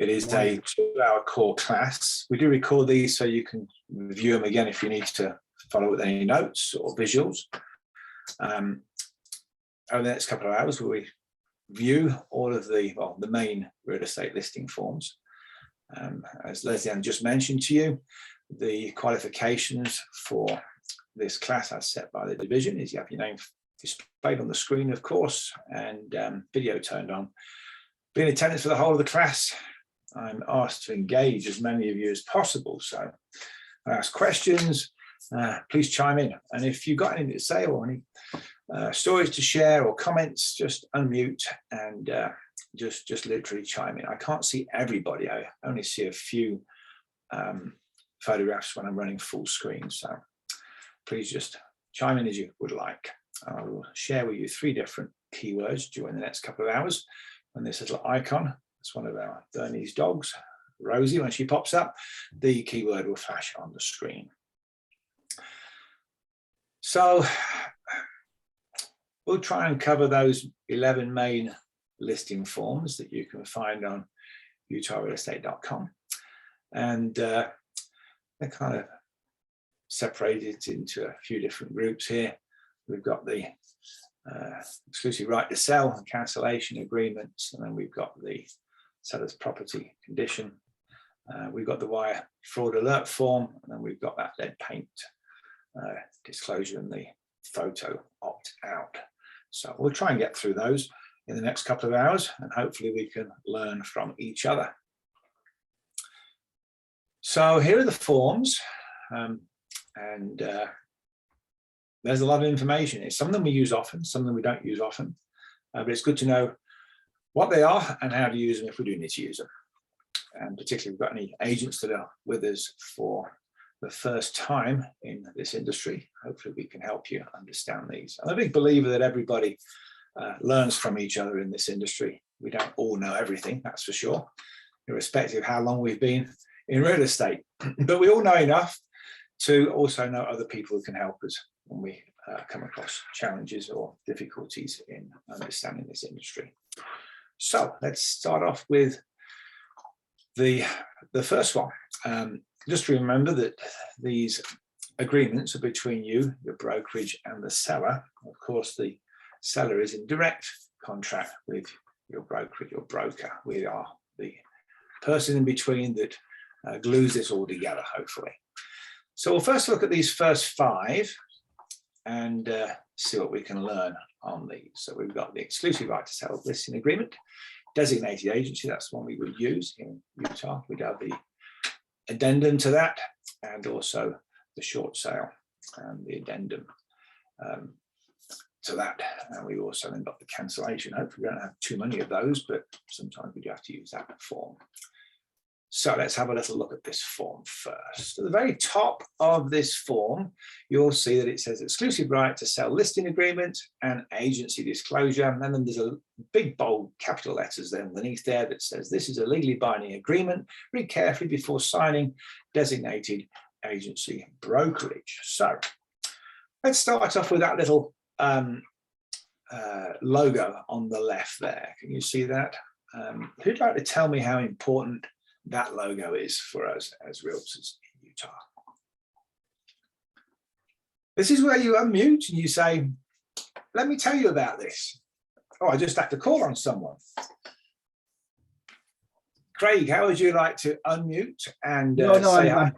It is a 2-hour core class. We do record these so you can review them again if you need to follow with any notes or visuals. Over the next couple of hours, we'll review all of the main real estate listing forms. As Leslie just mentioned to you, the qualifications for this class as set by the division is you have your name displayed on the screen, of course, and video turned on. Be in attendance for the whole of the class. I'm asked to engage as many of you as possible, so I ask questions, please chime in. And if you've got anything to say or any stories to share or comments, just unmute and just literally chime in. I can't see everybody. I only see a few photographs when I'm running full screen, so please just chime in as you would like. I will share with you 3 different keywords during the next couple of hours. And this little icon, it's one of our Bernese dogs, Rosie. When she pops up, the keyword will flash on the screen. So we'll try and cover those 11 main listing forms that you can find on utahrealestate.com. And they're kind of separated into a few different groups here. We've got the exclusive right to sell and cancellation agreements, and then we've got the seller's property condition. We've got the wire fraud alert form, and then we've got that lead paint disclosure and the photo opt out. So we'll try and get through those in the next couple of hours, and hopefully we can learn from each other. So here are the forms, and there's a lot of information. It's some of them we use often, some of them we don't use often, but it's good to know what they are and how to use them if we do need to use them. And particularly if we've got any agents that are with us for the first time in this industry, hopefully we can help you understand these. I'm a big believer that everybody learns from each other in this industry. We don't all know everything, that's for sure, irrespective of how long we've been in real estate. But we all know enough to also know other people who can help us when we come across challenges or difficulties in understanding this industry. So let's start off with the first one. Just remember that these agreements are between you, your brokerage, and the seller. Of course, the seller is in direct contract with your brokerage, your broker. We are the person in between that glues this all together, hopefully. So we'll first look at these first 5 and see what we can learn on these. So we've got the exclusive right to sell listing agreement, designated agency, that's the one we would use in Utah. We'd have the addendum to that, and also the short sale and the addendum to that. And we also then got the cancellation. Hopefully we don't have too many of those, but sometimes we do have to use that form. So let's have a little look at this form first. At the very top of this form, you'll see that it says exclusive right to sell listing agreement and agency disclosure. And then there's a big bold capital letters there underneath there that says this is a legally binding agreement. Read carefully before signing, designated agency brokerage. So let's start off with that little logo on the left there. Can you see that? Who'd like to tell me how important that logo is for us as realtors in Utah? This is where you unmute and you say, let me tell you about this. Oh, I just had to call on someone. Craig, how would you like to unmute and say hi?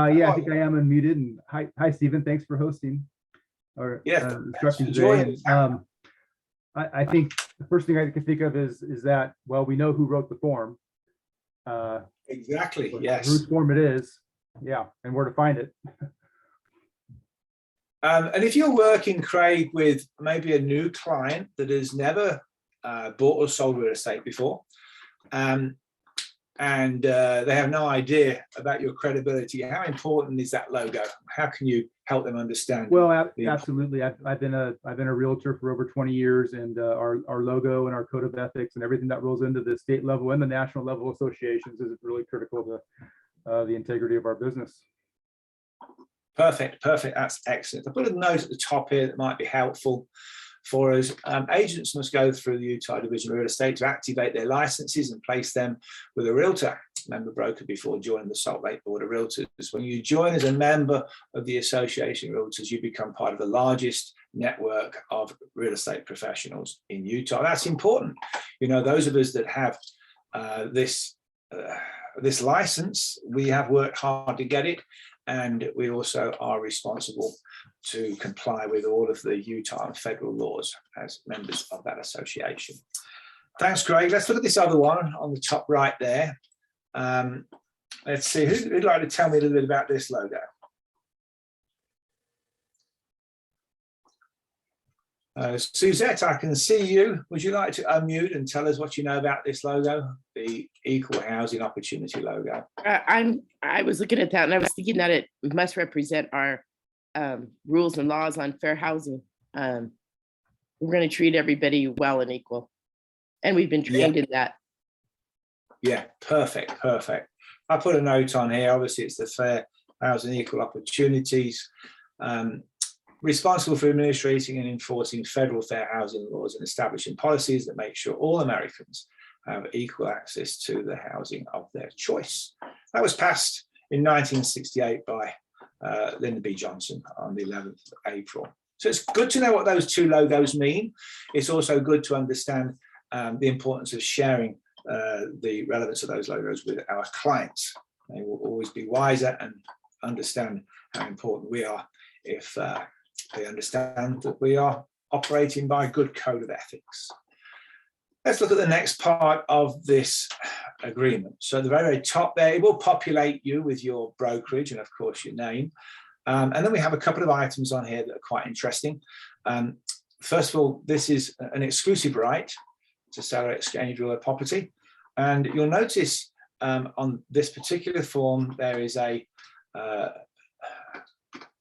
Yeah, I think I am unmuted. And hi, Stephen. Thanks for hosting our instructions today. And, I think the first thing I can think of is that, well, we know who wrote the form. Exactly, yes. Whose form it is, yeah, and where to find it. And if you're working, Craig, with maybe a new client that has never bought or sold real estate before, and they have no idea about your credibility, how important is that logo? How can you help them understand? Well, absolutely. I've been a realtor for over 20 years, and our logo and our code of ethics and everything that rolls into the state level and the national level associations is really critical to the integrity of our business. Perfect. That's excellent. I put a note at the top here that might be helpful. for us. Agents must go through the Utah Division of Real Estate to activate their licenses and place them with a realtor, member broker, before joining the Salt Lake Board of Realtors. When you join as a member of the Association of Realtors, you become part of the largest network of real estate professionals in Utah. That's important. You know, those of us that have this license, we have worked hard to get it, and we also are responsible to comply with all of the Utah and federal laws as members of that association. Thanks, Craig. Let's look at this other one on the top right there. Let's see, who'd like to tell me a little bit about this logo? Suzette, I can see you. Would you like to unmute and tell us what you know about this logo, the Equal Housing Opportunity logo? I was looking at that and I was thinking that it must represent our rules and laws on fair housing. We're going to treat everybody well and equal, and we've been trained in that. Yeah, perfect, perfect. I put a note on here. Obviously, it's the Fair Housing Equal Opportunities. Responsible for administrating and enforcing federal fair housing laws and establishing policies that make sure all Americans have equal access to the housing of their choice. That was passed in 1968 by Lyndon B. Johnson on the 11th of April. So it's good to know what those two logos mean. It's also good to understand the importance of sharing the relevance of those logos with our clients. They will always be wiser and understand how important we are if they understand that we are operating by a good code of ethics. Let's look at the next part of this agreement. So at the very, very top there, it will populate you with your brokerage and of course your name. And then we have a couple of items on here that are quite interesting. First of all, this is an exclusive right to sell or exchange real property. And you'll notice on this particular form, there is an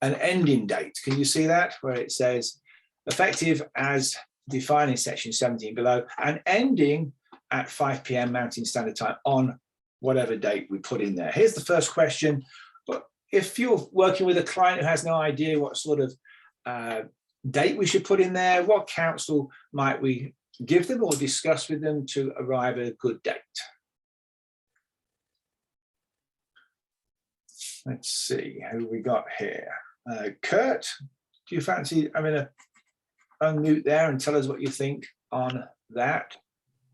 ending date. Can you see that? Where it says effective as defined in section 17 below, and ending at 5 p.m. Mountain Standard Time on whatever date we put in there. Here's the first question. But if you're working with a client who has no idea what sort of date we should put in there, what counsel might we give them or discuss with them to arrive at a good date? Let's see who we got here. Kurt, do you fancy having a unmute there and tell us what you think on that?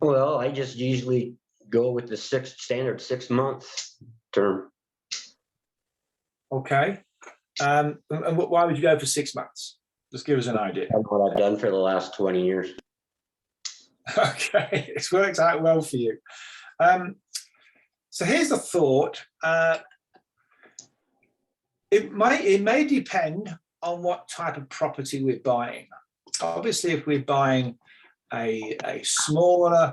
Well, I just usually go with the standard 6 month term. Okay. And why would you go for 6 months? Just give us an idea. That's what I've done for the last 20 years. Okay, it's worked out well for you. So here's the thought. It may depend on what type of property we're buying. Obviously, if we're buying a smaller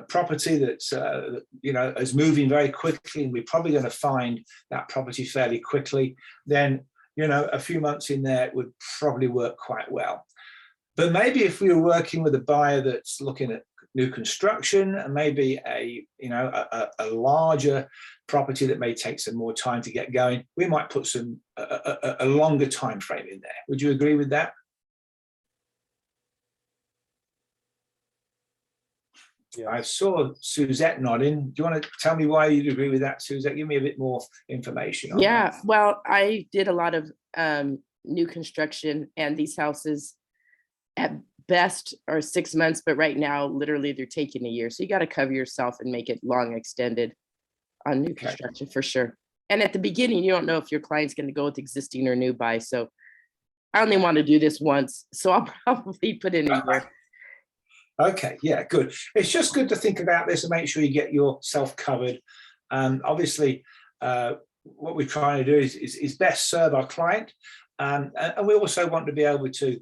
property that's is moving very quickly, and we're probably going to find that property fairly quickly, then a few months in there would probably work quite well. But maybe if we were working with a buyer that's looking at new construction and maybe a larger property that may take some more time to get going, we might put a longer time frame in there. Would you agree with that? Yeah. I saw Suzette nodding. Do you want to tell me why you'd agree with that, Suzette? Give me a bit more information on that. Well, I did a lot of new construction, and these houses at best are 6 months, but right now, literally, they're taking a year. So you got to cover yourself and make it long extended on new construction for sure. And at the beginning, you don't know if your client's going to go with existing or new buy. So I only want to do this once, so I'll probably put in a year. Okay, yeah, good. It's just good to think about this and make sure you get yourself covered. Obviously, what we're trying to do is best serve our client. And we also want to be able to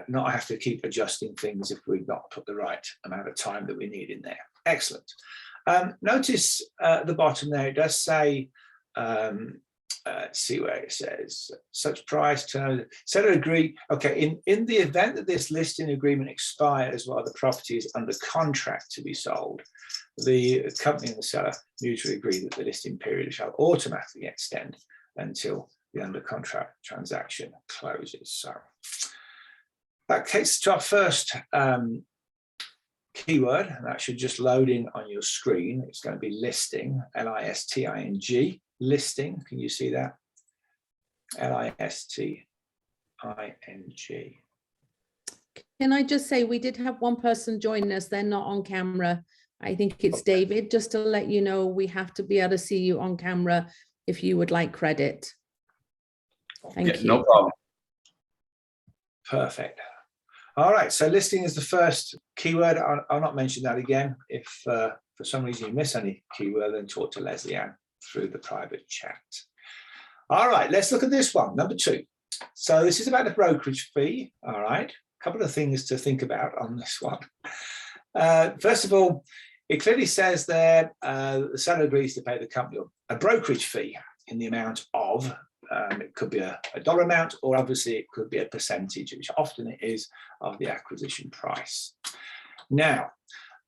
not have to keep adjusting things if we've not put the right amount of time that we need in there. Excellent. Notice at the bottom there, it does say, let's see where it says, such price, turnover, seller agree. Okay, in the event that this listing agreement expires while the property is under contract to be sold, the company and the seller mutually agree that the listing period shall automatically extend until the under contract transaction closes. So That takes us to our first keyword, and that should just load in on your screen. It's going to be listing, L-I-S-T-I-N-G, listing. Can you see that? L-I-S-T-I-N-G. Can I just say, we did have one person join us. They're not on camera. I think it's David. Just to let you know, we have to be able to see you on camera if you would like credit. Thank you. No problem. Perfect. All right, so listing is the first keyword. I'll not mention that again. If for some reason you miss any keyword, then talk to Leslie Ann through the private chat. All right, let's look at this one, number 2. So this is about the brokerage fee. All right, a couple of things to think about on this one. First of all, it clearly says there the seller agrees to pay the company a brokerage fee in the amount of, it could be a dollar amount, or obviously it could be a percentage, which often it is, of the acquisition price. Now,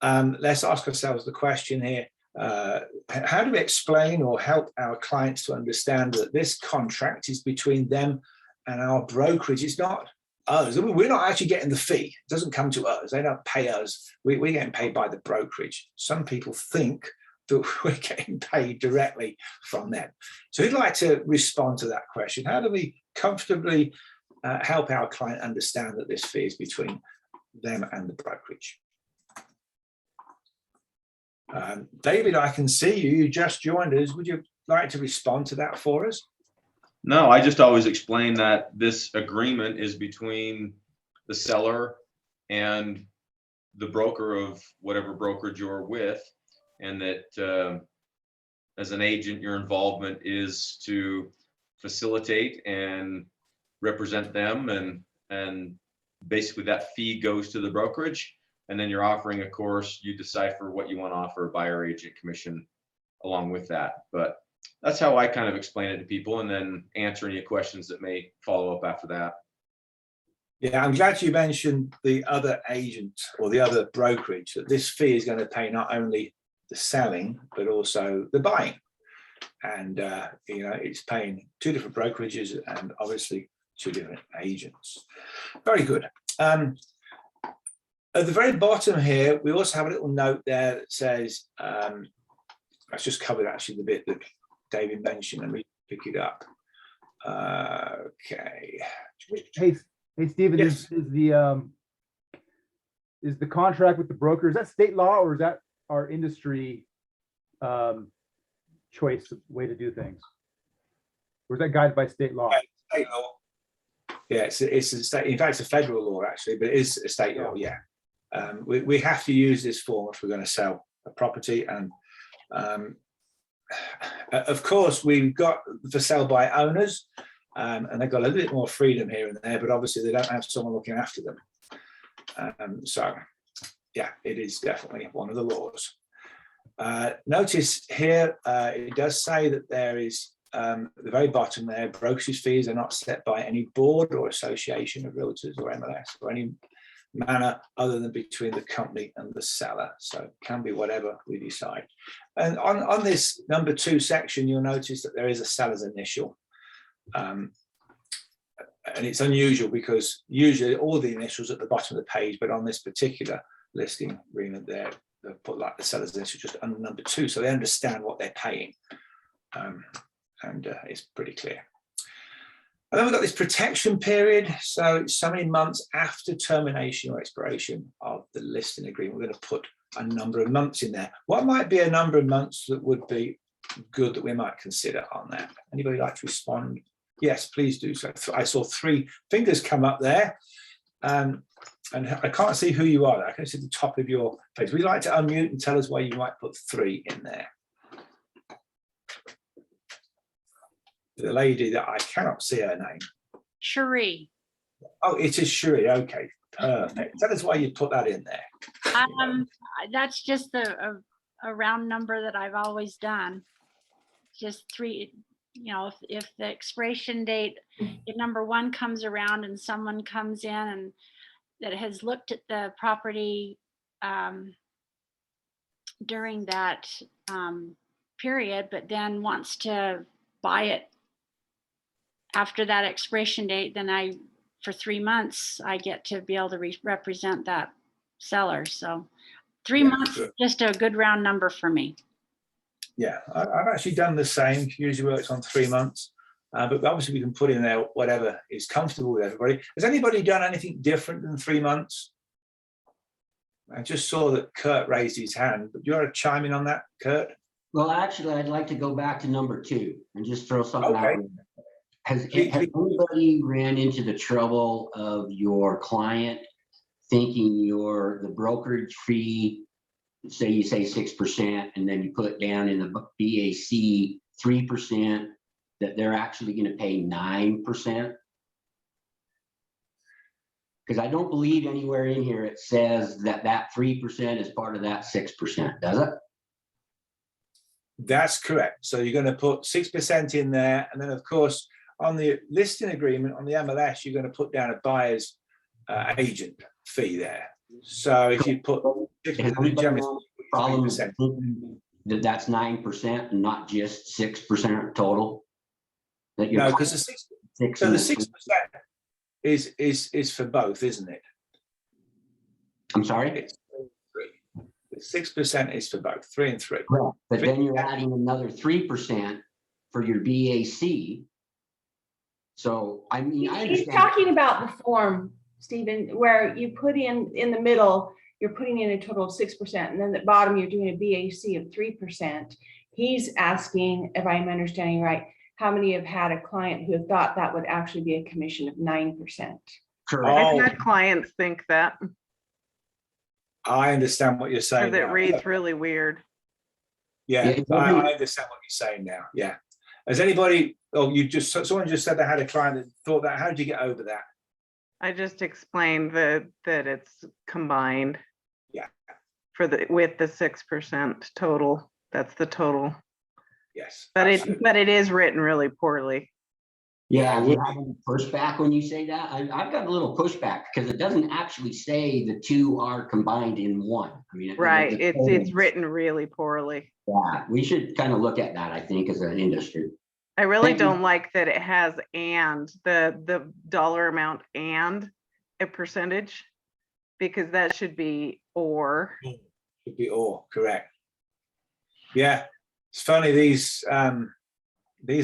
let's ask ourselves the question here, how do we explain or help our clients to understand that this contract is between them and our brokerage? It's not us. We're not actually getting the fee. It doesn't come to us. They don't pay us. We're getting paid by the brokerage. Some people think that we're getting paid directly from them. So who'd like to respond to that question? How do we comfortably help our client understand that this fee is between them and the brokerage? David, I can see you. You just joined us. Would you like to respond to that for us? No, I just always explain that this agreement is between the seller and the broker of whatever brokerage you're with, and that as an agent, your involvement is to facilitate and represent them, and basically that fee goes to the brokerage, and then you're offering, of course, you decipher what you want to offer, buyer agent commission along with that. But that's how I kind of explain it to people, and then answer any questions that may follow up after that. Yeah, I'm glad you mentioned the other agent or the other brokerage, that this fee is going to pay not only the selling, but also the buying. And, you know, it's paying 2 different brokerages and obviously 2 different agents. Very good. At the very bottom here, we also have a little note there that says, let's just cover actually the bit that David mentioned. Let me pick it up. Okay. Hey, Stephen, Yes. is the contract with the broker, is that state law or is that our industry choice way to do things? Or is that guided by state law? State law. Yeah, it's a state. In fact, it's a federal law actually, but it is a state law. Yeah, we have to use this form if we're going to sell a property, and of course we've got for sale by owners, and they've got a little bit more freedom here and there, but obviously they don't have someone looking after them. So yeah, it is definitely one of the laws. Notice here, it does say that there is, at the very bottom there, brokerage fees are not set by any board or association of realtors or MLS or any manner other than between the company and the seller. So it can be whatever we decide. And on this number 2 section, you'll notice that there is a seller's initial. And it's unusual because usually all the initials at the bottom of the page, but on this particular listing agreement there, they put like the seller's initial just under number 2, so they understand what they're paying. And it's pretty clear. And then we've got this protection period. So it's so many months after termination or expiration of the listing agreement. We're going to put a number of months in there. What might be a number of months that would be good that we might consider on that? Anybody like to respond? Yes, please do so. I saw 3 fingers come up there. And I can't see who you are. I can see the top of your page. Would you like to unmute and tell us why you might put 3 in there? The lady that I cannot see her name. Cherie. Oh, it is Cherie. Okay, perfect. Tell us why you put that in there. That's just a round number that I've always done. Just 3, you know, if the expiration date, if number 1 comes around and someone comes in and that has looked at the property during that period, but then wants to buy it after that expiration date, then I for 3 months, I get to be able to represent that seller. So 3 Yeah, months good. is just a good round number for me. Yeah, I've actually done the same. Usually works on 3 months, but obviously we can put in there whatever is comfortable with everybody. Has anybody done anything different than 3 months? I just saw that Kurt raised his hand, but do you want to chime in on that, Kurt? Well, actually, I'd like to go back to number 2 and just throw something out. Okay. there. Has Please. anybody ran into the trouble of your client thinking the brokerage fee, say you say 6%, and then you put down in the BAC 3%, that they're actually going to pay 9%? Because I don't believe anywhere in here it says that 3% is part of that 6%, does it? That's correct. So you're going to put 6% in there, and then of course on the listing agreement on the MLS, you're going to put down a buyer's agent fee there. So if you put Has anybody had a problem 3%. thinking that that's 9% and not just 6% total? That No, because the 6% is for both, isn't it? I'm sorry? It's 3. The 6% is for both, 3 and 3. Right, but then you're adding another 3% for your BAC. So, I mean, I He's understand. talking about the form, Stephen, where you put in the middle, you're putting in a total of 6%, and then at the bottom, you're doing a BAC of 3%. He's asking, if I'm understanding right, how many have had a client who have thought that would actually be a commission of 9%? Correct. Oh, I've had clients think that, I understand what you're saying. because it now. reads really weird. Yeah, Yeah, it I doesn't- understand what you're saying now. Yeah. Has anybody, someone just said they had a client that thought that. How did you get over that? I just explained that it's combined. Yeah. With the 6% total. That's the total. Yes. But absolutely. it is written really poorly. Yeah, it do you would have any pushback when you say that? I've got a little pushback because it doesn't actually say the two are combined in one. I mean, Right. the It's total- written really poorly. Yeah, we should kind of look at that, I think, as an industry. I really Thank you. don't like that it has the dollar amount and a percentage, because that should be or. Should be all correct. Yeah, it's funny, these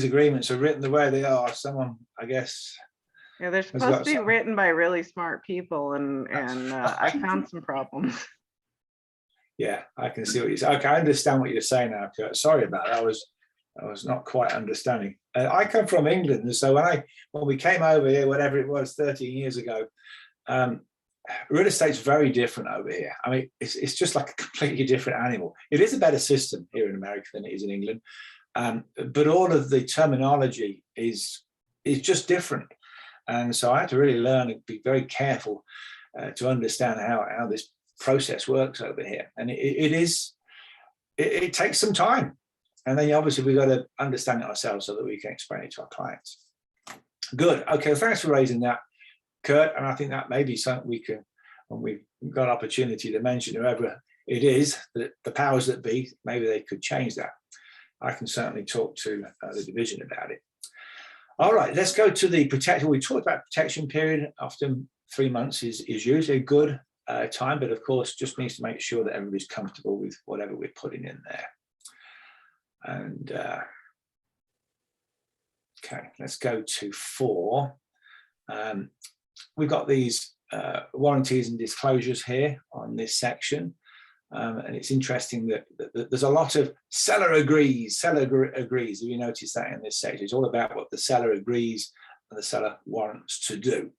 agreements are written the way they are. Someone, I guess, Yeah, they're got supposed to be some- written by really smart people, and I found some problems. yeah, I can see what you're saying. Okay, I understand what you're saying now, Kurt. Sorry about that. I was not quite understanding. I come from England, and so when we came over here, whatever it was, 13 years ago, real estate's very different over here. I mean, it's just like a completely different animal. It is a better system here in America than it is in England, but all of the terminology is just different, and so I had to really learn and be very careful to understand how this process works over here. And it takes some time, and then obviously we've got to understand it ourselves so that we can explain it to our clients. Good. Okay, well, thanks for raising that, Kurt, and I think that may be something we can, when we've got opportunity to mention whoever it is, that the powers that be, maybe they could change that. I can certainly talk to the division about it. All right, let's go to the protection. We talked about protection period. Often 3 months is usually a good time, but of course just needs to make sure that everybody's comfortable with whatever we're putting in there. And okay, let's go to 4. We've got these warranties and disclosures here on this section. And it's interesting that there's a lot of seller agrees. If you notice that in this section, it's all about what the seller agrees and the seller warrants to do.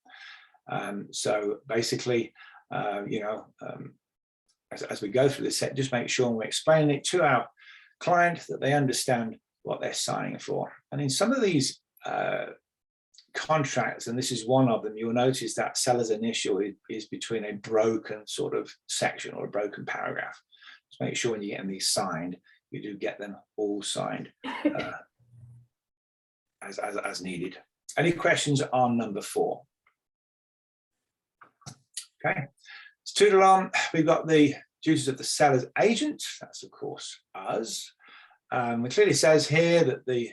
So basically, as we go through this set, just make sure we're explaining it to our client that they understand what they're signing for. And in some of these contracts, and this is one of them, you'll notice that seller's initial is between a broken sort of section or a broken paragraph. Just make sure when you're getting these signed, you do get them all signed as needed. Any questions on number 4? Okay, let's toodle on. We've got the duties of the seller's agent. That's of course us. It clearly says here that the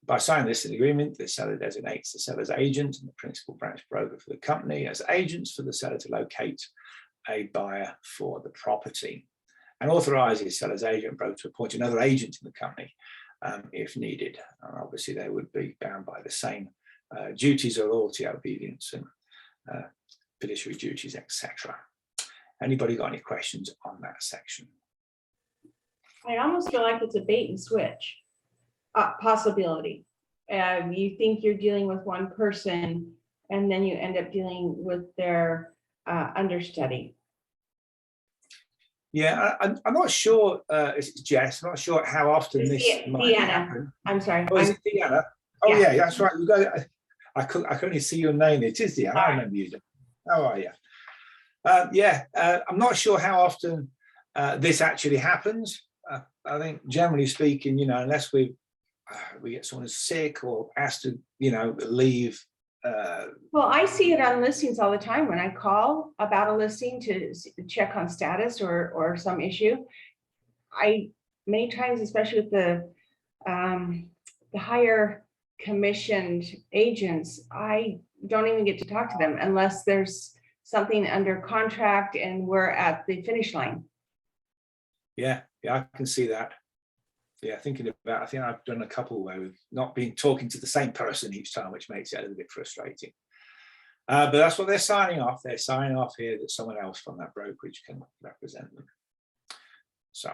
By signing this agreement, the seller designates the seller's agent and the principal branch broker for the company as agents for the seller to locate a buyer for the property, and authorizes seller's agent broker to appoint another agent in the company if needed. And obviously, they would be bound by the same duties of loyalty, obedience, and fiduciary duties, etc. Anybody got any questions on that section? I almost feel like it's a bait and switch possibility. You think you're dealing with one person, and then you end up dealing with their understudy. Yeah, I'm not sure. It's Jess. I'm not sure how often this might Deanna. happen. I'm sorry. Oh, is it Deanna? Oh, Yeah. yeah, that's right. You got. I could only see your name. It is Deanna. I remember you. How are you? Yeah, I'm not sure how often this actually happens. I think generally speaking, you know, unless we get someone who's sick or asked to, you know, leave. Well, I see it on listings all the time when I call about a listing to check on status or some issue. Many times, especially with the higher commissioned agents, I don't even get to talk to them unless there's something under contract and we're at the finish line. Yeah, I can see that. Yeah, thinking about, I think I've done a couple where we've not been talking to the same person each time, which makes it a little bit frustrating. But that's what they're signing off. They're signing off here that someone else from that brokerage can represent them. So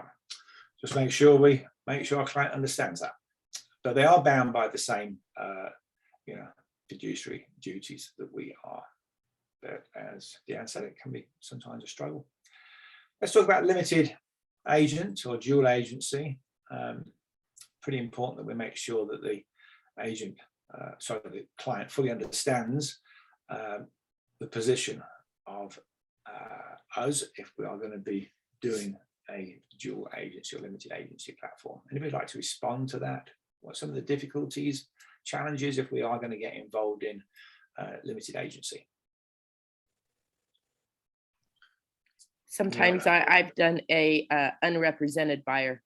just make sure our client understands that. But they are bound by the same, you know, fiduciary duties that we are. But as Deanne said, it can be sometimes a struggle. Let's talk about limited agent or dual agency. Pretty important that we make sure that the agent, the client fully understands the position of us if we are going to be doing a dual agency or limited agency platform. Anybody like to respond to that? What are some of the difficulties, challenges if we are going to get involved in limited agency? Sometimes I've done a unrepresented buyer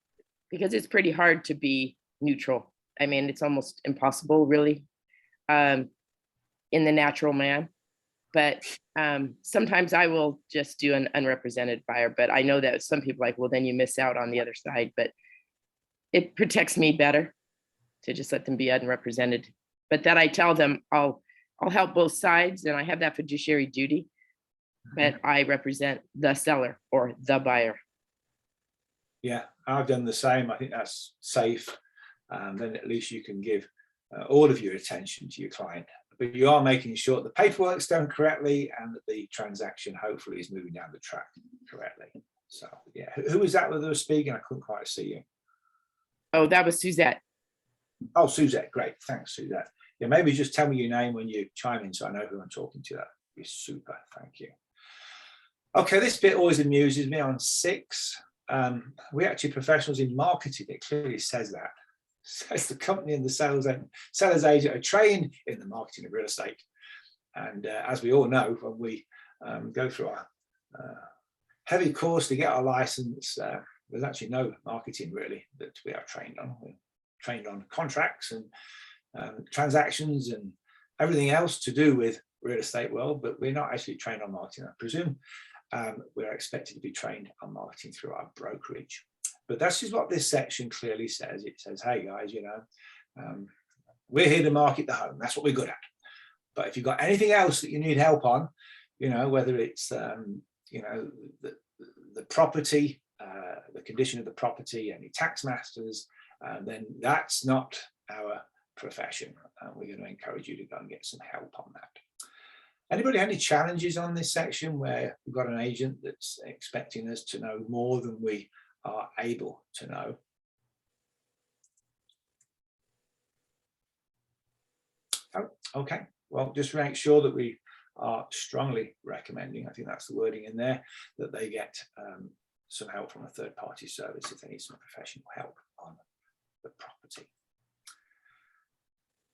because it's pretty hard to be neutral. I mean, it's almost impossible, really, in the natural man. But sometimes I will just do an unrepresented buyer. But I know that some people are like, well, then you miss out on the other side. But it protects me better to just let them be unrepresented. But that I tell them I'll help both sides, and I have that fiduciary duty. But I represent the seller or the buyer. Yeah, I've done the same. I think that's safe. Then at least you can give all of your attention to your client. But you are making sure the paperwork's done correctly and that the transaction hopefully is moving down the track correctly. So yeah, who was that that was speaking? I couldn't quite see you. Oh, that was Suzette. Oh, Suzette, great. Thanks, Suzette. Yeah, maybe just tell me your name when you chime in so I know who I'm talking to. That'd be super. Thank you. Okay, this bit always amuses me on 6. We actually professionals in marketing, it clearly says that. It says the company and the seller's agent are trained in the marketing of real estate. And as we all know, when we go through our heavy course to get our license, there's actually no marketing really that we are trained on. We're trained on contracts and transactions and everything else to do with real estate world, but we're not actually trained on marketing. I presume we're expected to be trained on marketing through our brokerage. But that's just what this section clearly says. It says, hey guys, you know, we're here to market the home. That's what we're good at. But if you've got anything else that you need help on, you know, whether it's, you know, the property, the condition of the property, any tax masters, then that's not our profession. We're going to encourage you to go and get some help on that. Anybody have any challenges on this section where we've got an agent that's expecting us to know more than we are able to know? Oh, okay. Well, just make sure that we are strongly recommending, I think that's the wording in there, that they get some help from a third-party service if they need some professional help on the property.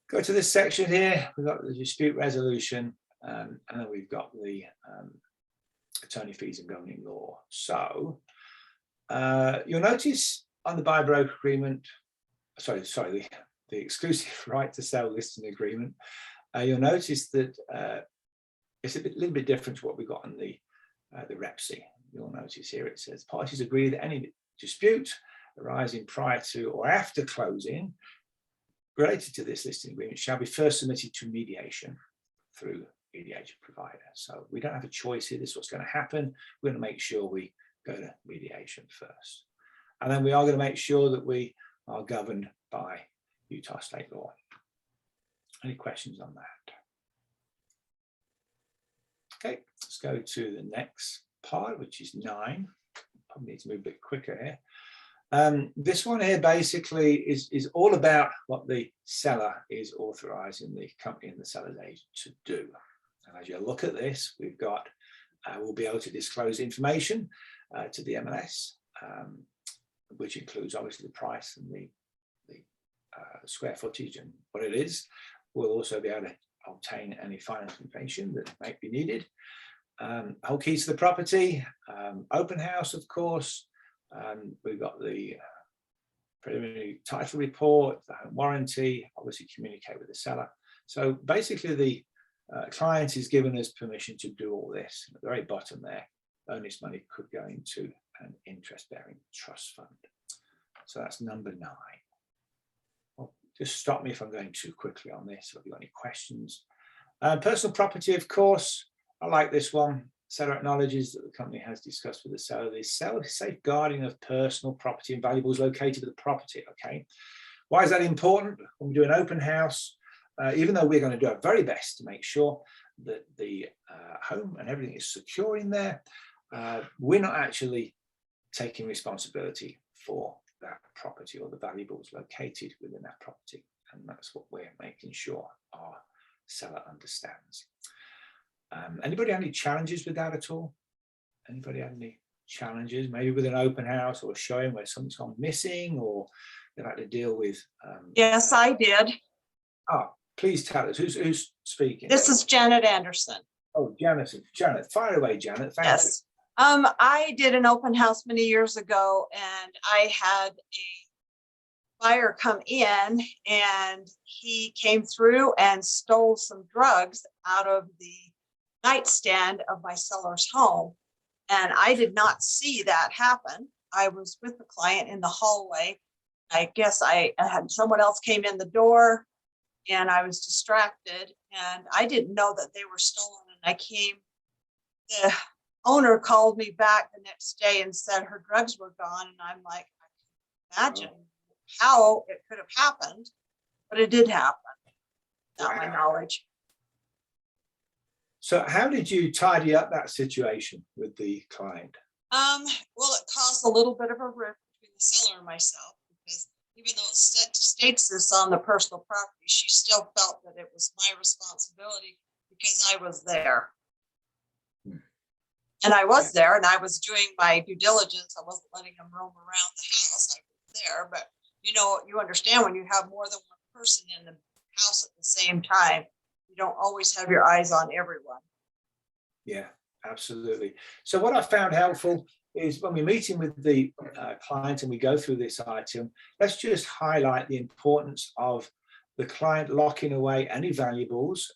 Go to this section here. We've got the dispute resolution. And then we've got the attorney fees and governing law. So you'll notice on the buyer broker agreement, the the exclusive right to sell listing agreement, you'll notice that it's a little bit different to what we got on the REPC. You'll notice here it says parties agree that any dispute arising prior to or after closing related to this listing agreement shall be first submitted to mediation through mediation provider. So we don't have a choice here. This is what's going to happen. We're going to make sure we go to mediation first. And then we are going to make sure that we are governed by Utah state law. Any questions on that? Okay, let's go to the next part, which is 9. Probably need to move a bit quicker here. This one here basically is all about what the seller is authorizing the company and the seller's agent to do. And as you look at this, we've got, we'll be able to disclose information to the MLS, which includes obviously the price and the square footage and what it is. We'll also be able to obtain any finance information that might be needed. Whole keys to the property, open house, of course. We've got the preliminary title report, the home warranty, obviously communicate with the seller. So basically the client is giving us permission to do all this. At the very bottom there, earnest money could go into an interest-bearing trust fund. So that's number 9. Well, just stop me if I'm going too quickly on this, or if you've got any questions. Personal property, of course, I like this one. Seller acknowledges that the company has discussed with the seller the safeguarding of personal property and valuables located with the property. Okay, why is that important? When we do an open house, even though we're going to do our very best to make sure that the home and everything is secure in there, we're not actually taking responsibility for that property or the valuables located within that property. And that's what we're making sure our seller understands. Anybody have any challenges with that at all? Anybody have any challenges, maybe with an open house or showing where something's gone missing, or they've had to deal with? Yes, I did. Oh, please tell us. Who's speaking? This is Janet Anderson. Oh, Janet, fire away, Janet. Thank Yes. I did an open house many years ago, and I had a buyer come in, and he came through and stole some drugs out of the nightstand of my seller's home. And I did not see that happen. I was with the client in the hallway. I guess I had someone else came in the door, and I was distracted, and I didn't know that they were stolen. And the owner called me back the next day and said her drugs were gone. And I'm like, I can't imagine how it could have happened, but it did happen. Not my knowledge. So how did you tidy up that situation with the client? Well, it caused a little bit of a rift between the seller and myself, because even though it states this on the personal property, she still felt that it was my responsibility because I was there. And I was there, and I was doing my due diligence. I wasn't letting them roam around the house. I was there, but you know, you understand when you have more than one person in the house at the same time, you don't always have your eyes on everyone. Yeah, absolutely. So what I found helpful is when we're meeting with the client and we go through this item, let's just highlight the importance of the client locking away any valuables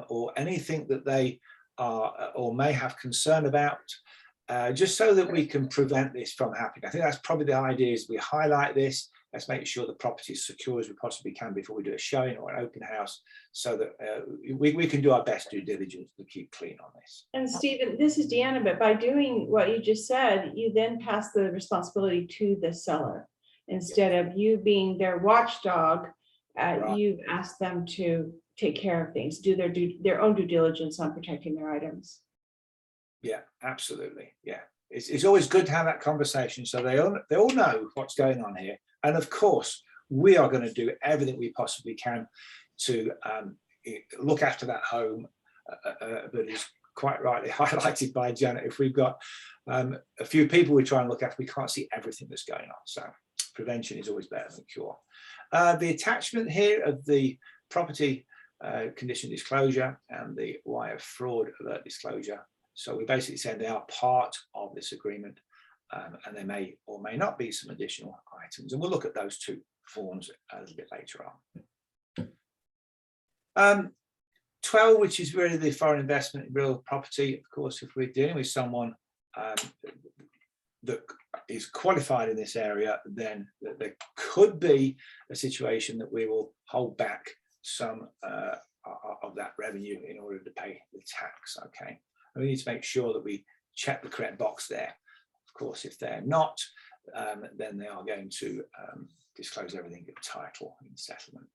or anything that they are or may have concern about, just so that we can prevent this from happening. I think that's probably the idea, is we highlight this. Let's make sure the property is secure as we possibly can before we do a showing or an open house, so that we can do our best due diligence to keep clean on this. And Stephen, this is Deanna, but by doing what you just said, you then pass the responsibility to the seller. Instead of you being their watchdog, Right. you've asked them to take care of things, do their own due diligence on protecting their items. Yeah, absolutely. Yeah, it's always good to have that conversation so they all know what's going on here. And of course, we are going to do everything we possibly can to look after that home. But it's quite rightly highlighted by Janet. If we've got a few people we try and look after, we can't see everything that's going on. So prevention is always better than cure. The attachment here of the property condition disclosure and the wire fraud alert disclosure. So we basically said they are part of this agreement, and there may or may not be some additional items, and we'll look at those two forms a little bit later on. 12, which is really the foreign investment in real property. Of course, if we're dealing with someone that is qualified in this area, then there could be a situation that we will hold back some of that revenue in order to pay the tax. Okay, and we need to make sure that we check the correct box there. Of course, if they're not, then they are going to disclose everything at title and settlement.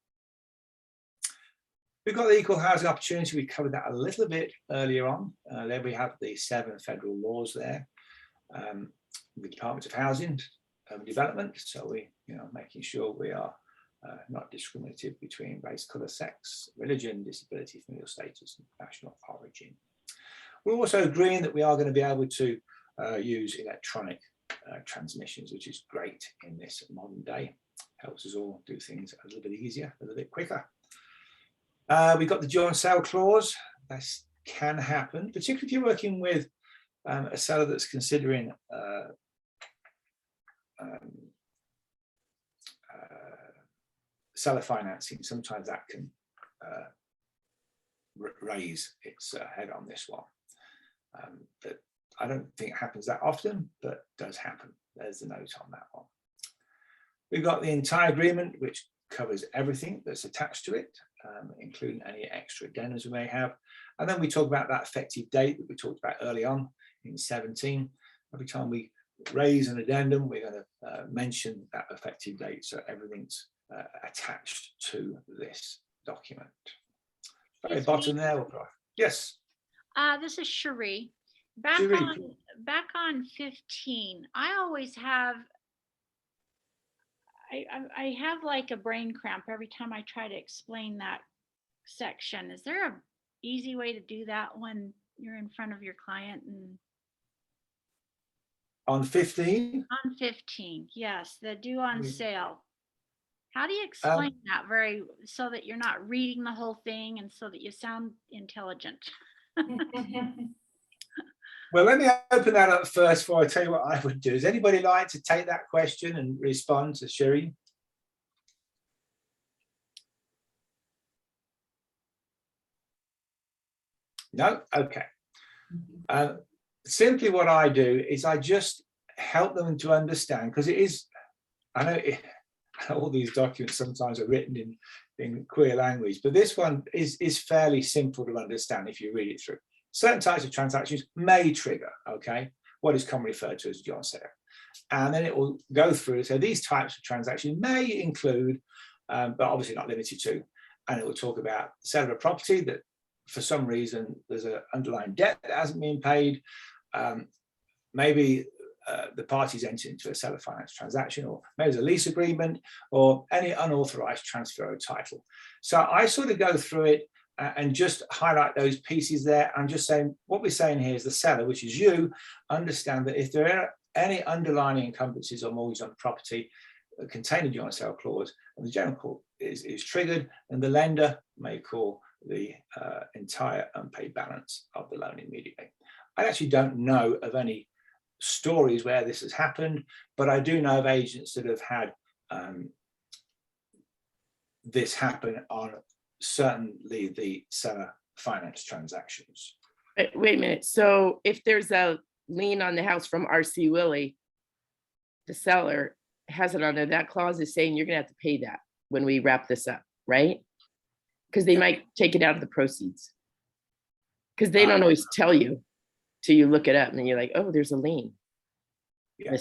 We've got the equal housing opportunity. We covered that a little bit earlier on. Then we have the 7 federal laws there. The Department of Housing and Development. So we, making sure we are not discriminative between race, colour, sex, religion, disability, familial status, and national origin. We're also agreeing that we are going to be able to use electronic transmissions, which is great in this modern day. Helps us all do things a little bit easier, a little bit quicker. We've got the joint sale clause. This can happen, particularly if you're working with a seller that's considering seller financing. Sometimes that can raise its head on this one. But I don't think it happens that often, but does happen. There's the note on that one. We've got the entire agreement, which covers everything that's attached to it, including any extra addendums we may have. And then we talk about that effective date that we talked about early on in 17. Every time we raise an addendum, we're going to mention that effective date, so everything's attached to this document. At the bottom there, we'll go. Yes. This is Cherie. Back on 15, I always have, I have like a brain cramp every time I try to explain that section. Is there a easy way to do that when you're in front of your client? And on 15? On 15, yes, the due on sale. How do you explain that so that you're not reading the whole thing and so that you sound intelligent? Well, let me open that up first before I tell you what I would do. Does anybody like to take that question and respond to Cherie? No? Okay. Simply what I do is I just help them to understand, because it is, I know all these documents sometimes are written in queer language, but this one is fairly simple to understand if you read it through. Certain types of transactions may trigger, okay, what is commonly referred to as John Sayer. And then it will go through, so these types of transactions may include, but obviously not limited to, and it will talk about sale of a property that for some reason there's an underlying debt that hasn't been paid. Maybe the parties enter into a seller finance transaction, or maybe there's a lease agreement, or any unauthorized transfer of title. So I sort of go through it and just highlight those pieces there. I'm just saying, what we're saying here is the seller, which is you, understand that if there are any underlying encumbrances or mortgage on the property contained in the joint sale clause, and the general court is triggered, and the lender may call the entire unpaid balance of the loan immediately. I actually don't know of any stories where this has happened, but I do know of agents that have had this happen on certainly the seller finance transactions. Wait a minute. So if there's a lien on the house from R.C. Willey, the seller has it under that clause is saying you're going to have to pay that when we wrap this up, right? Because they might take it out of the proceeds. Because they don't always tell you till you look it up and you're like, oh, there's a lien. Yeah,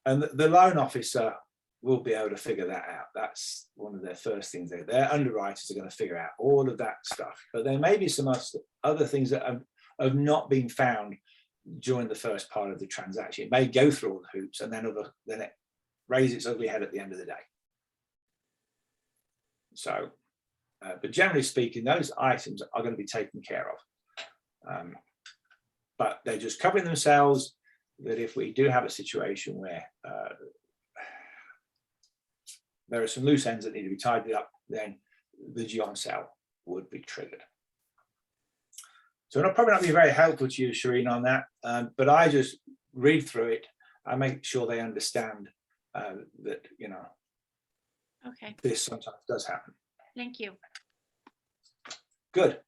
and the loan officer will be able to figure that out. That's one of their first things. Their underwriters are going to figure out all of that stuff. But there may be some other things that have not been found during the first part of the transaction. It may go through all the hoops and then it raises its ugly head at the end of the day. So, but generally speaking, those items are going to be taken care of. But they're just covering themselves that if we do have a situation where there are some loose ends that need to be tidied up, then the John sale would be triggered. So it'll probably not be very helpful to you, Shireen, on that, but I just read through it. I make sure they understand that, Okay, This sometimes does happen. thank you. Good.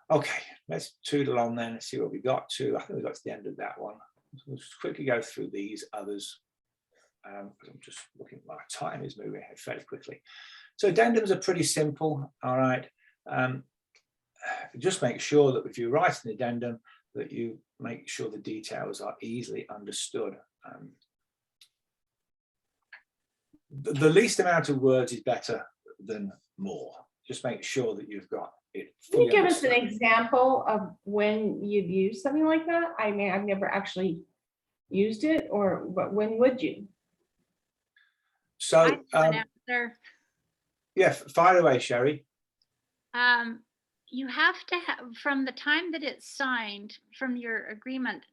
Okay, let's toodle on then and see what we got to. I think we got to the end of that one. So we'll just quickly go through these others. I'm just looking, my time is moving ahead fairly quickly. So addendums are pretty simple, all right. Just make sure that if you write an addendum, that you make sure the details are easily understood. The least amount of words is better than more. Just make sure that you've got it. Can you give us an understood. example of when you'd use something like that? I mean, I've never actually used it, but when would you? So, I have an answer. yeah, fire away, Sherry. You have to have, from the time that it's signed, from your agreement,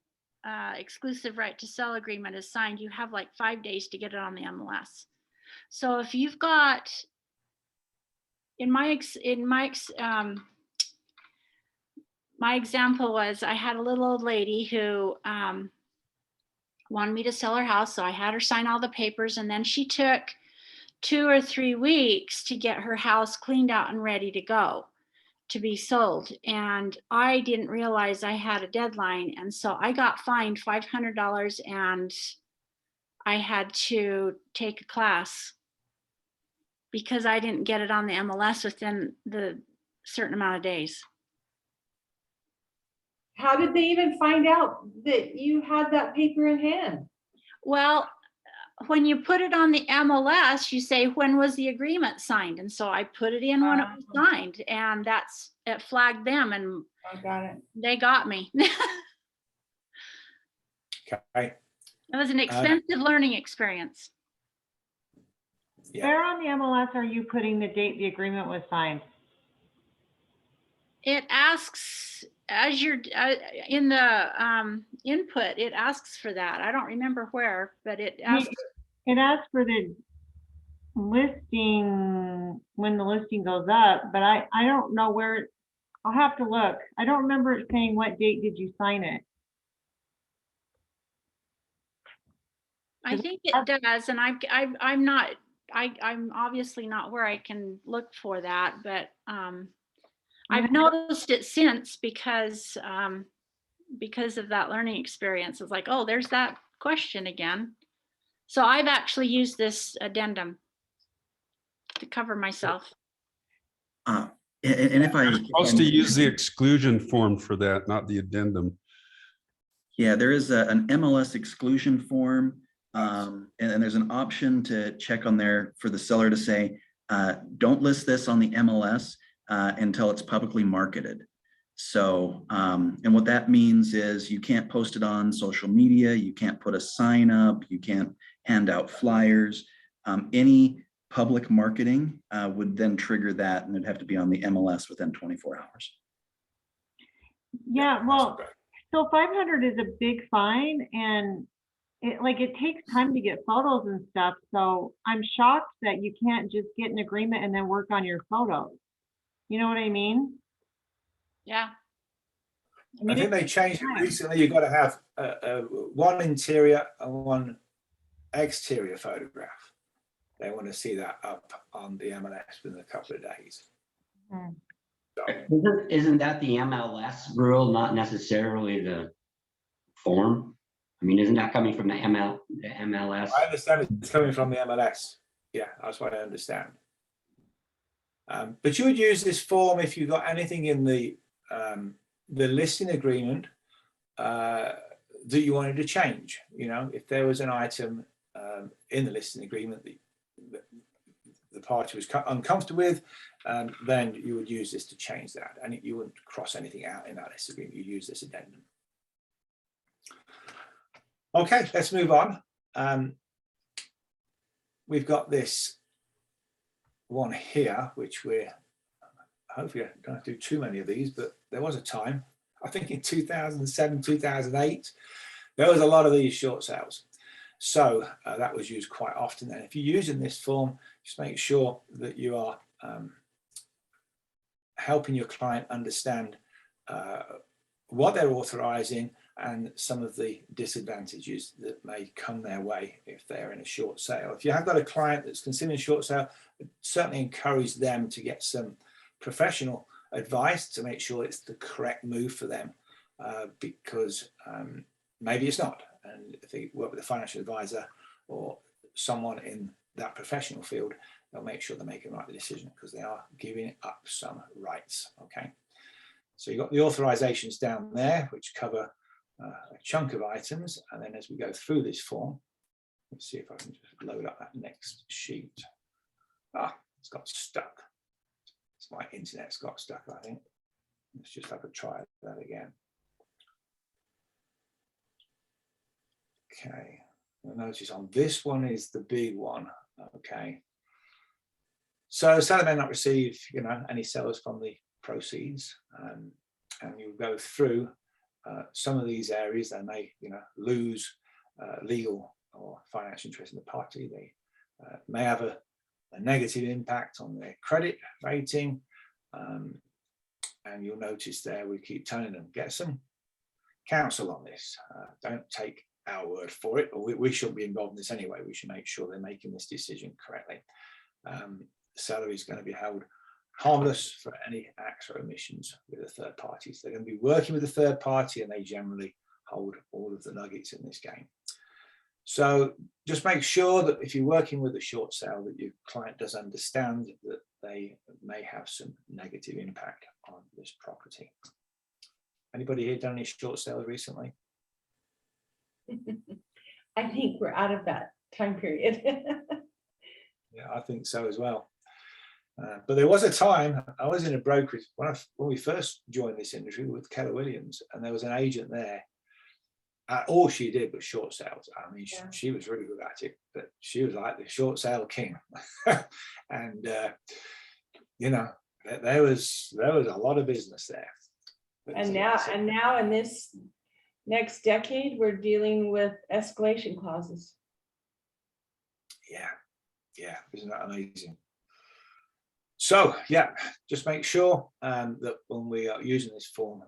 exclusive right to sell agreement is signed, you have like 5 days to get it on the MLS. So if you've got, my example was, I had a little old lady who wanted me to sell her house, so I had her sign all the papers, and then she took 2 or 3 weeks to get her house cleaned out and ready to go to be sold. And I didn't realize I had a deadline, and so I got fined $500 and I had to take a class because I didn't get it on the MLS within the certain amount of days. How did they even find out that you had that paper in hand? Well, when you put it on the MLS, you say, when was the agreement signed? And so I put it in when it was signed, and it flagged them, and I got it. they got me. Okay. It was an expensive learning experience. Yeah. Where on the MLS are you putting the date the agreement was signed? It asks, as you're in the input, it asks for that. I don't remember where, but it asks. It asks for the listing when the listing goes up, but I don't know where. I'll have to look. I don't remember it saying what date did you sign it. I think it does, and I'm obviously not where I can look for that, but I've noticed it since because of that learning experience. It's like, oh, there's that question again. So I've actually used this addendum to cover myself. And if I Supposed to use the exclusion form for that, not the addendum. Yeah, there is an MLS exclusion form, and there's an option to check on there for the seller to say, don't list this on the MLS until it's publicly marketed. So, and what that means is you can't post it on social media, you can't put a sign up, you can't hand out flyers. Any public marketing would then trigger that, and it'd have to be on the MLS within 24 hours. Yeah, well, so 500 is a big fine, and it takes time to get photos and stuff. So I'm shocked that you can't just get an agreement and then work on your photos. You know what I mean? Yeah. I think they changed it recently. You've got to have one interior and one exterior photograph. They want to see that up on the MLS within a couple of days. Hmm. So, Isn't that the MLS rule, not necessarily the form? I mean, isn't that coming from the MLS? I understand it's coming from the MLS. Yeah, that's what I understand. But you would use this form if you got anything in the listing agreement that you wanted to change. You know, if there was an item in the listing agreement that the party was uncomfortable with, then you would use this to change that, and you wouldn't cross anything out in that listing agreement. You use this addendum. Okay, let's move on. We've got this one here, which we're hopefully I don't have to do too many of these, but there was a time, I think in 2007, 2008, there was a lot of these short sales. So that was used quite often. And if you're using this form, just make sure that you are helping your client understand what they're authorizing and some of the disadvantages that may come their way if they're in a short sale. If you have got a client that's considering a short sale, certainly encourage them to get some professional advice to make sure it's the correct move for them, because maybe it's not. And if they work with a financial advisor or someone in that professional field, they'll make sure they're making the right decision, because they are giving up some rights. Okay, so you've got the authorizations down there, which cover a chunk of items. And then as we go through this form, let's see if I can just load up that next sheet. It's got stuck. It's my internet's got stuck, I think. Let's just have a try that again. Okay, you'll notice on this one is the big one. Okay, so seller may not receive, any sellers from the proceeds, and you'll go through some of these areas. They may, lose legal or financial interest in the party. They may have a negative impact on their credit rating, and you'll notice there we keep telling them, get some counsel on this. Don't take our word for it, or we shouldn't be involved in this anyway. We should make sure they're making this decision correctly. The seller is going to be held harmless for any acts or omissions with a third party. So they're going to be working with a third party, and they generally hold all of the nuggets in this game. So just make sure that if you're working with a short sale, that your client does understand that they may have some negative impact on this property. Anybody here done any short sales recently? I think we're out of that time period. Yeah, I think so as well. But there was a time I was in a brokerage when we first joined this industry with Keller Williams, and there was an agent there. All she did was short sales. I mean, she was really good at it, but she was like the short sale king. And there was a lot of business there. And now in this next decade, we're dealing with escalation clauses. Yeah, isn't that amazing? So yeah, just make sure that when we are using this form,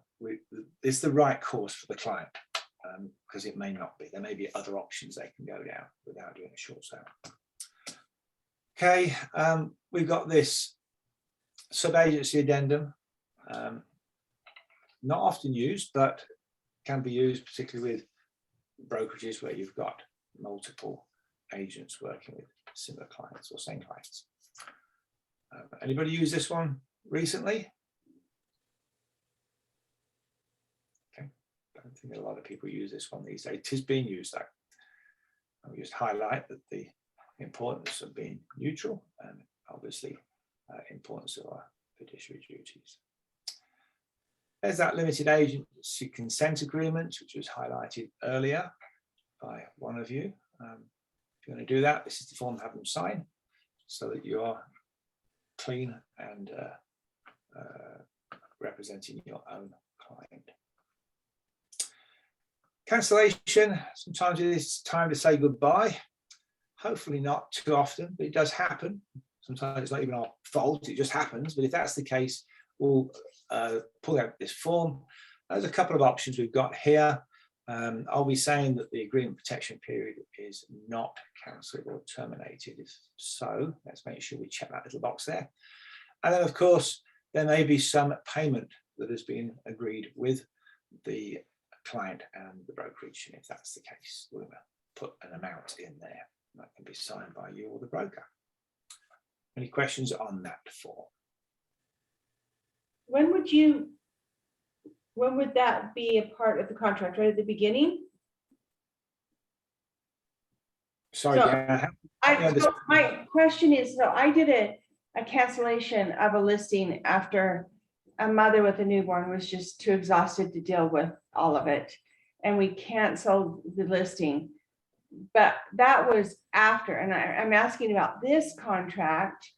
it's the right course for the client, because it may not be. There may be other options they can go down without doing a short sale. Okay, we've got this sub-agency addendum. Not often used, but can be used particularly with brokerages where you've got multiple agents working with similar clients or same clients. Anybody use this one recently? Okay, I don't think a lot of people use this one these days. It is being used though. I'll just highlight that the importance of being neutral, and obviously importance of our fiduciary duties. There's that limited agency consent agreement, which was highlighted earlier by one of you. If you're going to do that, this is the form to have them sign so that you are clean and representing your own client. Cancellation, sometimes it is time to say goodbye. Hopefully not too often, but it does happen. Sometimes it's not even our fault, it just happens. But if that's the case, we'll pull out this form. There's a couple of options we've got here. I'll be saying that the agreement protection period is not cancelled or terminated. If so, let's make sure we check that little box there. And then, of course, there may be some payment that has been agreed with the client and the brokerage. And if that's the case, we'll put an amount in there that can be signed by you or the broker. Any questions on that form? When would that be a part of the contract? Right at the beginning? Sorry, So, Dan. so my question is, so I did a cancellation of a listing after a mother with a newborn was just too exhausted to deal with all of it. And we canceled the listing. But that was after, and I'm asking about this contract.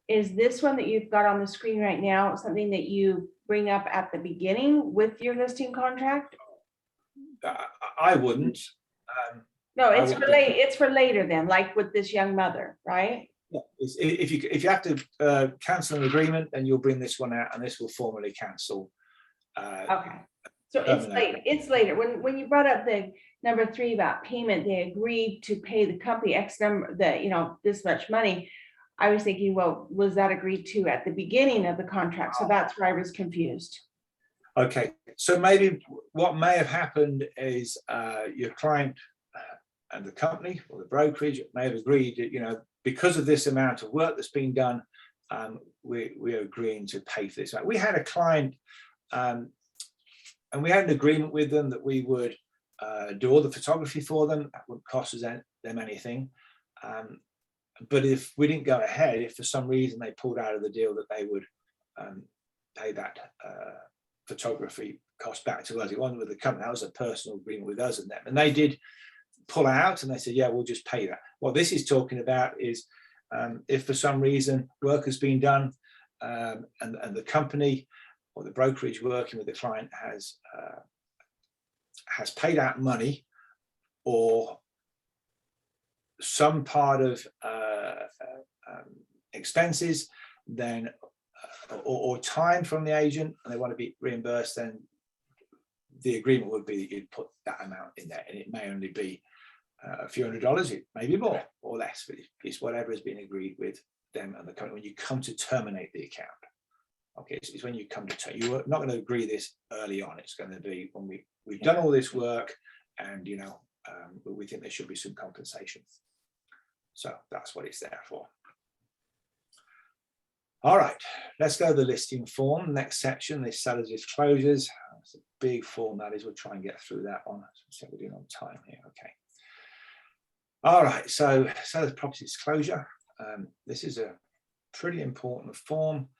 Is this one that you've got on the screen right now something that you bring up at the beginning with your listing contract? I wouldn't. No, it's for later then, like with this young mother, right? Yeah, if you have to cancel an agreement, then you'll bring this one out, and this will formally cancel Okay. So it's terminate. late, it's later. When you brought up the number 3 about payment, they agreed to pay the company X number, this much money. I was thinking, well, was that agreed to at the beginning of the contract? So that's where I was confused. Okay, so maybe what may have happened is your client and the company or the brokerage may have agreed that, because of this amount of work that's been done, we're agreeing to pay for this. We had a client and we had an agreement with them that we would do all the photography for them. That wouldn't cost us them anything. But if we didn't go ahead, if for some reason they pulled out of the deal, that they would pay that photography cost back to us. It wasn't with the company, that was a personal agreement with us and them. And they did pull out and they said, yeah, we'll just pay that. What this is talking about is if for some reason work has been done and the company or the brokerage working with the client has paid out money or some part of expenses, then or time from the agent, and they want to be reimbursed, then the agreement would be that you'd put that amount in there, and it may only be a few $100s, it may be more or less, but it's whatever has been agreed with them and the company when you come to terminate the account. Okay, so it's when you come to you're not going to agree this early on. It's going to be when we've done all this work, and we think there should be some compensation. So that's what it's there for. All right, let's go to the listing form. Next section, the seller's disclosures. It's a big form, that is. We'll try and get through that one. So we're doing on time here. Okay. All right, so seller's property disclosure. This is a pretty important form.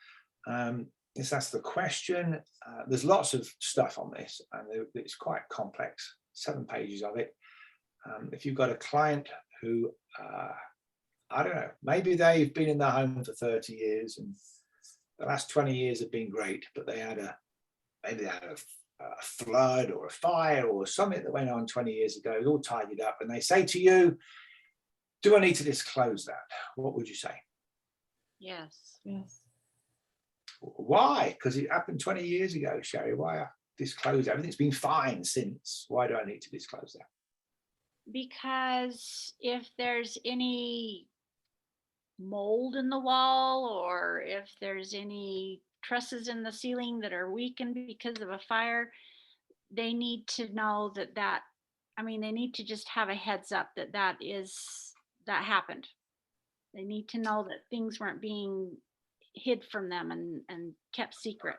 This asks the question. There's lots of stuff on this, and it's quite complex. 7 pages of it. If you've got a client who I don't know, maybe they've been in their home for 30 years and the last 20 years have been great, but maybe they had a flood or a fire or something that went on 20 years ago, it's all tidied up, and they say to you, do I need to disclose that? What would you say? Yes. Why? Because it happened 20 years ago, Sherry. Why disclose it? Everything's been fine since. Why do I need to disclose that? Because if there's any mold in the wall, or if there's any trusses in the ceiling that are weakened because of a fire, they need to know that they need to just have a heads up that happened. They need to know that things weren't being hid from them and kept secret.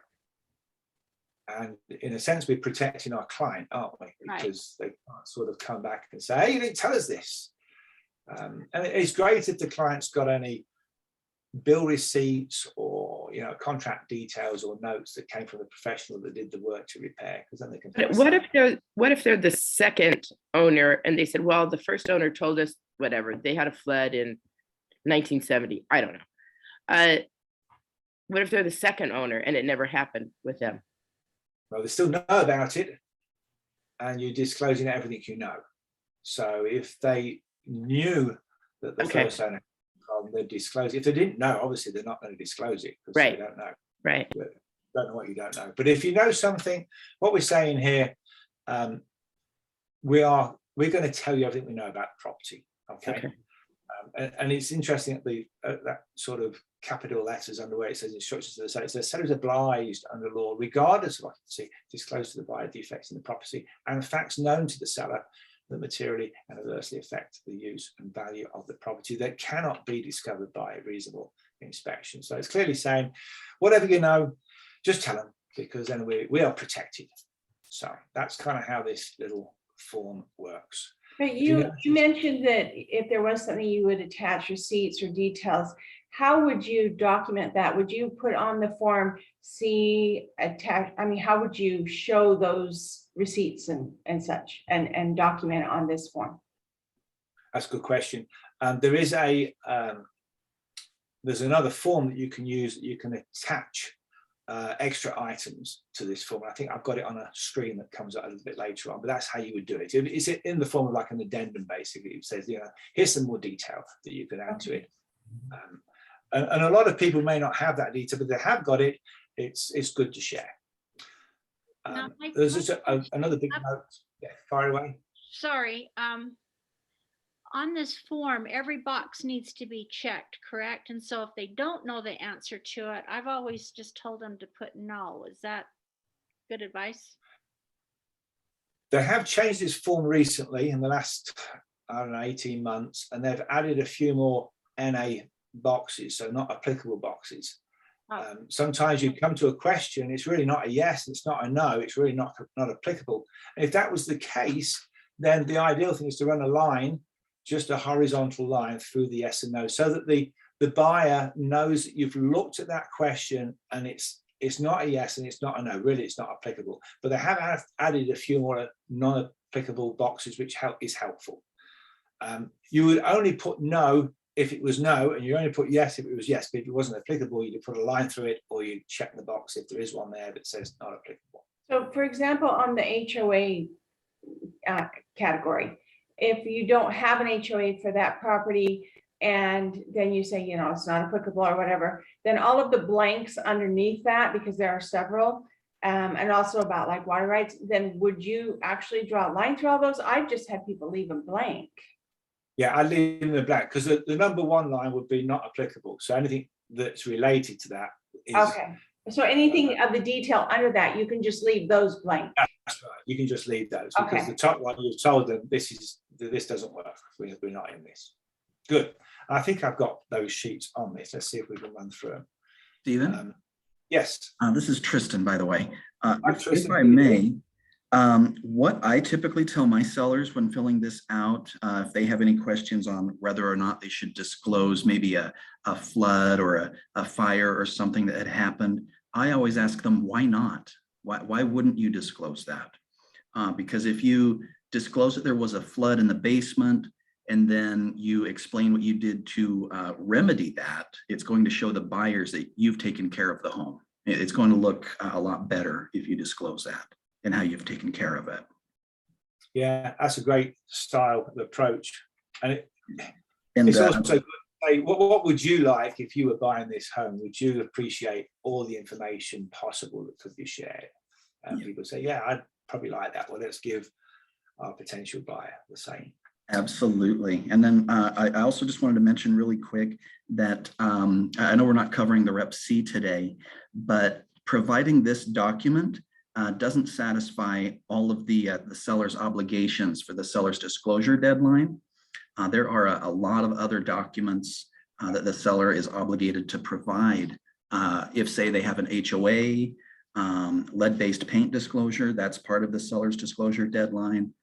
And in a sense, we're protecting our client, aren't we? Because Right. they can't sort of come back and say, hey, you didn't tell us this. And it's great if the client's got any bill receipts or contract details or notes that came from the professional that did the work to repair, because then they can. But what if they're the second owner and they said, well, the first owner told us whatever, they had a flood in 1970. I don't know. What if they're the second owner and it never happened with them? Well, they still know about it, and you're disclosing everything you know. So if they knew that the first owner, they'd disclose it. If they didn't know, obviously they're not going to disclose it because they don't know. Right. Don't know what you don't know. But if you know something, what we're saying here, we're going to tell you everything we know about the property. Okay. And it's interesting that that sort of capital letters under where it says instructions to the seller. It says sellers obliged under law, regardless of occupancy, disclose to the buyer defects in the property and facts known to the seller that materially and adversely affect the use and value of the property that cannot be discovered by a reasonable inspection. So it's clearly saying, whatever you know, just tell them, because then we are protected. So that's kind of how this little form works. But you mentioned that if there was something you would attach receipts or details. How would you document that? Would you put on the form C attach? I mean, how would you show those receipts and such and document it on this form? That's a good question. There is there's another form that you can use that you can attach extra items to this form. I think I've got it on a screen that comes up a little bit later on, but that's how you would do it. It's in the form of like an addendum, basically. It says, here's some more detail that you can add to it. And a lot of people may not have that detail, but they have got it. It's good to share. There's just another big note. Yeah, fire away. Sorry, on this form, every box needs to be checked, correct? And so if they don't know the answer to it, I've always just told them to put no. Is that good advice? They have changed this form recently in the last, I don't know, 18 months, and they've added a few more NA boxes, so not applicable boxes. Sometimes you come to a question, it's really not a yes, it's not a no, it's really not applicable. And if that was the case, then the ideal thing is to run a line, just a horizontal line through the yes and no, so that the buyer knows that you've looked at that question and it's not a yes and it's not a no, really it's not applicable. But they have added a few more non-applicable boxes, which is helpful. You would only put no if it was no, and you only put yes if it was yes. But if it wasn't applicable, you'd put a line through it, or you check the box if there is one there that says not applicable. So for example, on the HOA category, if you don't have an HOA for that property, and then you say, you know, it's not applicable or whatever, then all of the blanks underneath that, because there are several, and also about like water rights, then would you actually draw a line through all those? I've just had people leave them blank. Yeah, I leave in the blank because the number one line would be not applicable. So anything that's related to that is okay. So anything of the detail under that, you can just leave those blank. That's right. You can just leave those because the top one you've told them this doesn't work. We're not in this. Good. I think I've got those sheets on this. Let's see if we can run through them. Stephen? Yes. This is Tristan, by the way. Tristan. If I may, what I typically tell my sellers when filling this out, if they have any questions on whether or not they should disclose maybe a flood or a fire or something that had happened, I always ask them, why not? Why wouldn't you disclose that? Because if you disclose that there was a flood in the basement, and then you explain what you did to remedy that, it's going to show the buyers that you've taken care of the home. It's going to look a lot better if you disclose that and how you've taken care of it. Yeah, that's a great style of approach. And it's also good to say, what would you like if you were buying this home? Would you appreciate all the information possible that could be shared? And people say, yeah, I'd probably like that. Well, let's give our potential buyer the same. Absolutely. And then I also just wanted to mention really quick that I know we're not covering the Rep C today, but providing this document doesn't satisfy all of the seller's obligations for the seller's disclosure deadline. There are a lot of other documents that the seller is obligated to provide. If, say, they have an HOA, lead-based paint disclosure, that's part of the seller's disclosure deadline.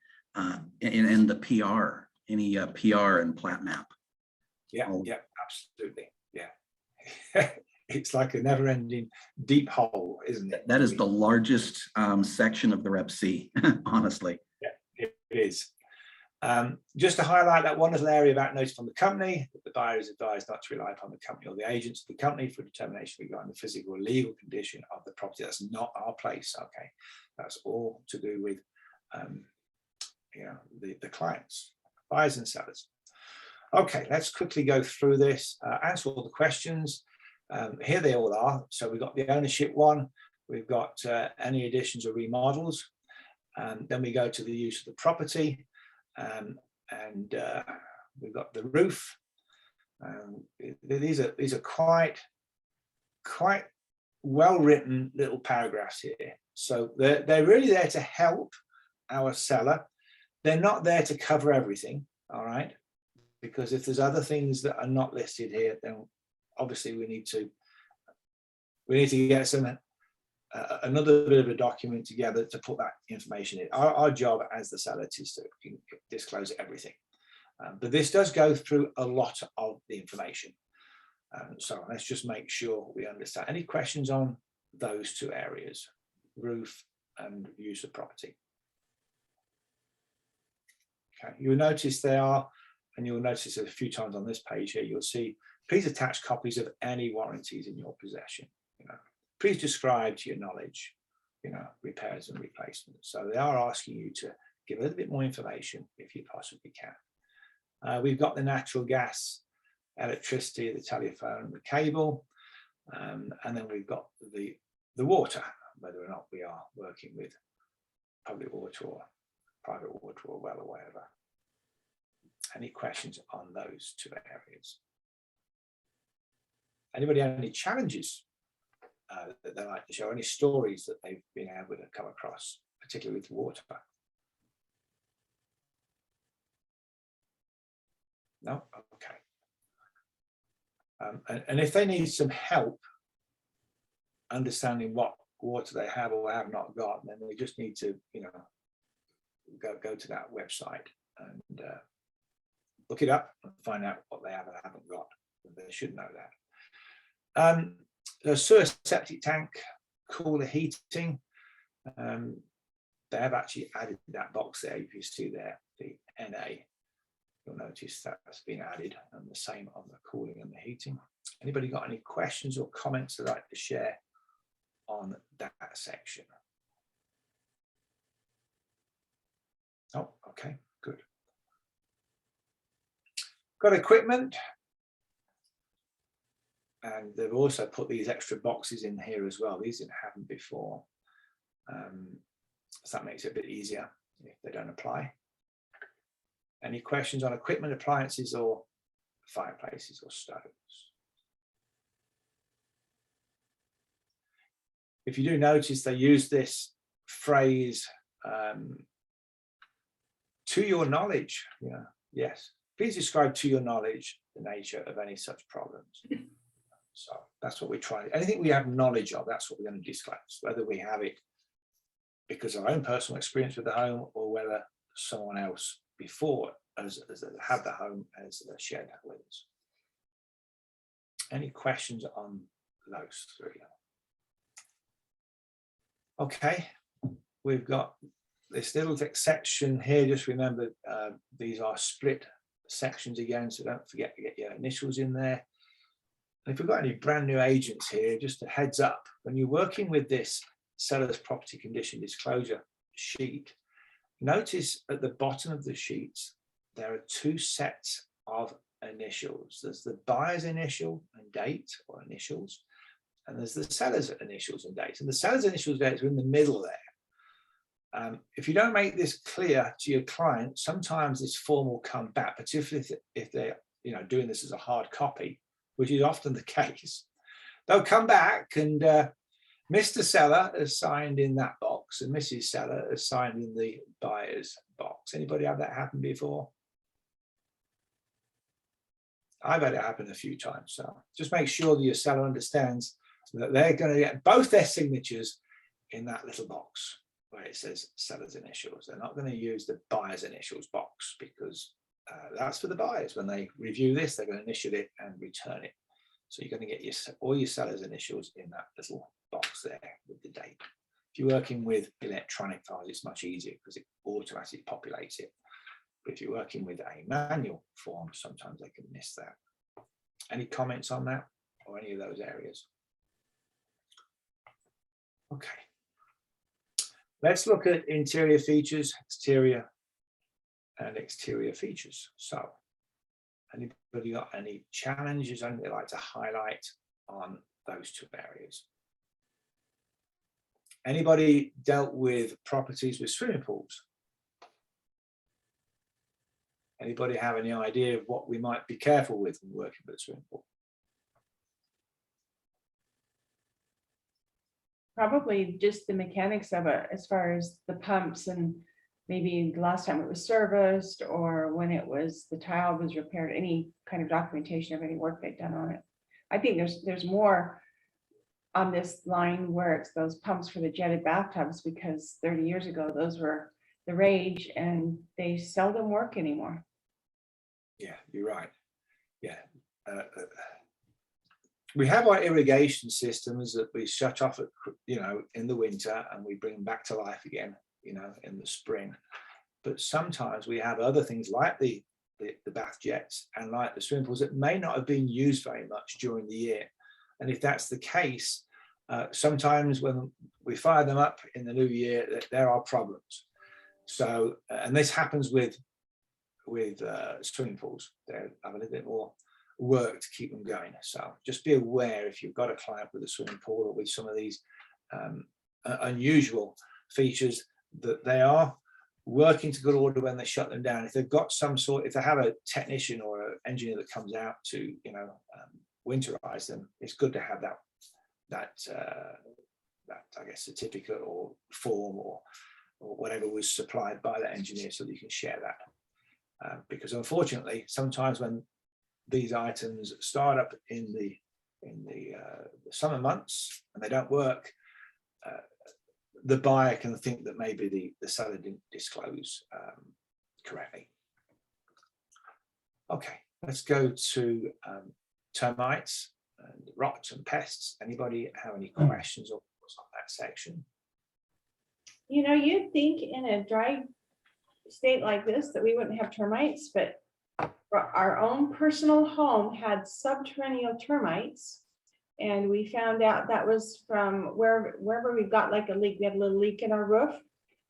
And the PR, any PR and plat map. Yeah, absolutely. Yeah. It's like a never-ending deep hole, isn't it? That is the largest section of the Rep C, honestly. Yeah, it is. Just to highlight that one little area about notice from the company, that the buyer is advised not to rely upon the company or the agents of the company for determination regarding the physical or legal condition of the property. That's not our place. Okay, that's all to do with the clients, buyers and sellers. Okay, let's quickly go through this, answer all the questions. Here they all are. So we've got the ownership one, we've got any additions or remodels, and then we go to the use of the property, and we've got the roof. These are quite well written little paragraphs here. So they're really there to help our seller. They're not there to cover everything, all right? Because if there's other things that are not listed here, then obviously we need to get another bit of a document together to put that information in. Our job as the seller is to disclose everything. But this does go through a lot of the information. So let's just make sure we understand. Any questions on those two areas, roof and use of property? Okay, you'll notice they are, and you'll notice it a few times on this page here, you'll see, please attach copies of any warranties in your possession. Please describe to your knowledge, repairs and replacements. So they are asking you to give a little bit more information if you possibly can. We've got the natural gas, electricity, the telephone, the cable, and then we've got the water. whether or not we are working with public water or private water or well or whatever. Any questions on those two areas? Anybody have any challenges that they like to share? Any stories that they've been able to come across, particularly with water? No? Okay. And if they need some help understanding what water they have or have not got, then they just need to, you know, go to that website and look it up and find out what they have and haven't got. They should know that. The sewer septic tank, cooler heating, they have actually added that box there. You can see there, the NA. You'll notice that's been added, and the same on the cooling and the heating. Anybody got any questions or comments they'd like to share on that section? Oh, okay, good. Got equipment, and they've also put these extra boxes in here as well. These didn't happen before, so that makes it a bit easier if they don't apply. Any questions on equipment, appliances, or fireplaces or stoves? If you do notice, they use this phrase, to your knowledge. Yeah, yes. Please describe to your knowledge the nature of any such problems. So that's what we're trying. Anything we have knowledge of, that's what we're going to disclose, whether we have it because of our own personal experience with the home or whether someone else before as had the home as shared that with us. Any questions on those three? Okay, we've got this little section here. Just remember, these are split sections again, so don't forget to get your initials in there. And if we've got any brand new agents here, just a heads up, when you're working with this seller's property condition disclosure sheet, notice at the bottom of the sheets, there are two sets of initials. There's the buyer's initial and date, or initials, and there's the seller's initials and date. And the seller's initials and dates are in the middle there. If you don't make this clear to your client, sometimes this form will come back, particularly if they're, you know, doing this as a hard copy, which is often the case. They'll come back and Mr. Seller has signed in that box and Mrs. Seller has signed in the buyer's box. Anybody have that happen before? I've had it happen a few times. So just make sure that your seller understands that they're going to get both their signatures in that little box where it says seller's initials. They're not going to use the buyer's initials box because that's for the buyers. When they review this, they're going to initial it and return it. So you're going to get all your seller's initials in that little box there with the date. If you're working with electronic files, it's much easier because it automatically populates it. But if you're working with a manual form, sometimes they can miss that. Any comments on that or any of those areas? Okay. Let's look at interior features, exterior and exterior features. So anybody got any challenges, anything they'd like to highlight on those two areas? Anybody dealt with properties with swimming pools? Anybody have any idea of what we might be careful with when working with a swimming pool? Probably just the mechanics of it, as far as the pumps and maybe the last time it was serviced or when it was, the tile was repaired, any kind of documentation of any work they've done on it. I think there's more on this line where it's those pumps for the jetted bathtubs, because 30 years ago, those were the rage and they seldom work anymore. Yeah, you're right. Yeah. We have our irrigation systems that we shut off, in the winter and we bring them back to life again, in the spring. But sometimes we have other things like the bath jets and like the swimming pools that may not have been used very much during the year. And if that's the case, sometimes when we fire them up in the new year, there are problems. So, and this happens with swimming pools. They have a little bit more work to keep them going. So just be aware if you've got a client with a swimming pool or with some of these unusual features, that they are working to good order when they shut them down. If they've got if they have a technician or an engineer that comes out to, winterize them, it's good to have that I guess certificate or form or whatever was supplied by the engineer, so that you can share that. Because unfortunately, sometimes when these items start up in the summer months and they don't work, the buyer can think that maybe the seller didn't disclose correctly. Okay, let's go to termites and rots and pests. Anybody have any questions or thoughts on that section? You'd think in a dry state like this that we wouldn't have termites, but our own personal home had subterranean termites. And we found out that was from wherever we got like a leak. We had a little leak in our roof.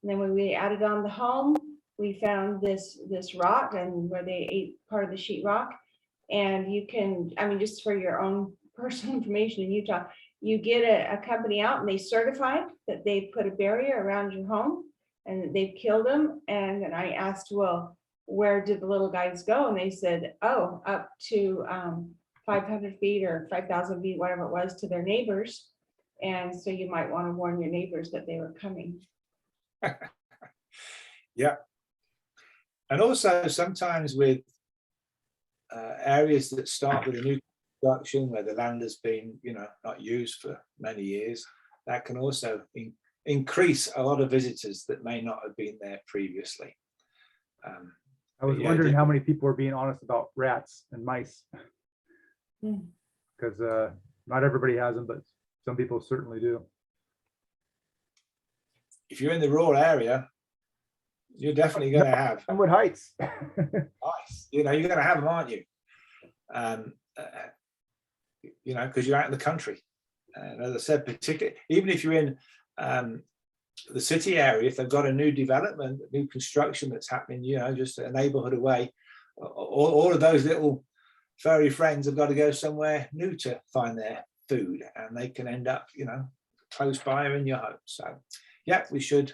And then when we added on the home, we found this rot, and where they ate part of the sheetrock. And you can, just for your own personal information in Utah, you get a company out and they certify that they put a barrier around your home and they've killed them. And then I asked, well, where did the little guys go? And they said, oh, up to 500 feet or 5,000 feet, whatever it was, to their neighbors. And so you might want to warn your neighbors that they were coming. Yeah. And also sometimes with areas that start with a new construction where the land has been, not used for many years, that can also increase a lot of visitors that may not have been there previously. I was wondering how many people are being honest about rats and mice. Because not everybody has them, but some people certainly do. If you're in the rural area, you're definitely going to have Glenwood Heights. mice. You're going to have them, aren't you? Because you're out in the country. And as I said, particularly even if you're in the city area, if they've got a new development, new construction that's happening, just a neighborhood away, all of those little furry friends have got to go somewhere new to find their food, and they can end up, close by or in your home. So, yeah, we should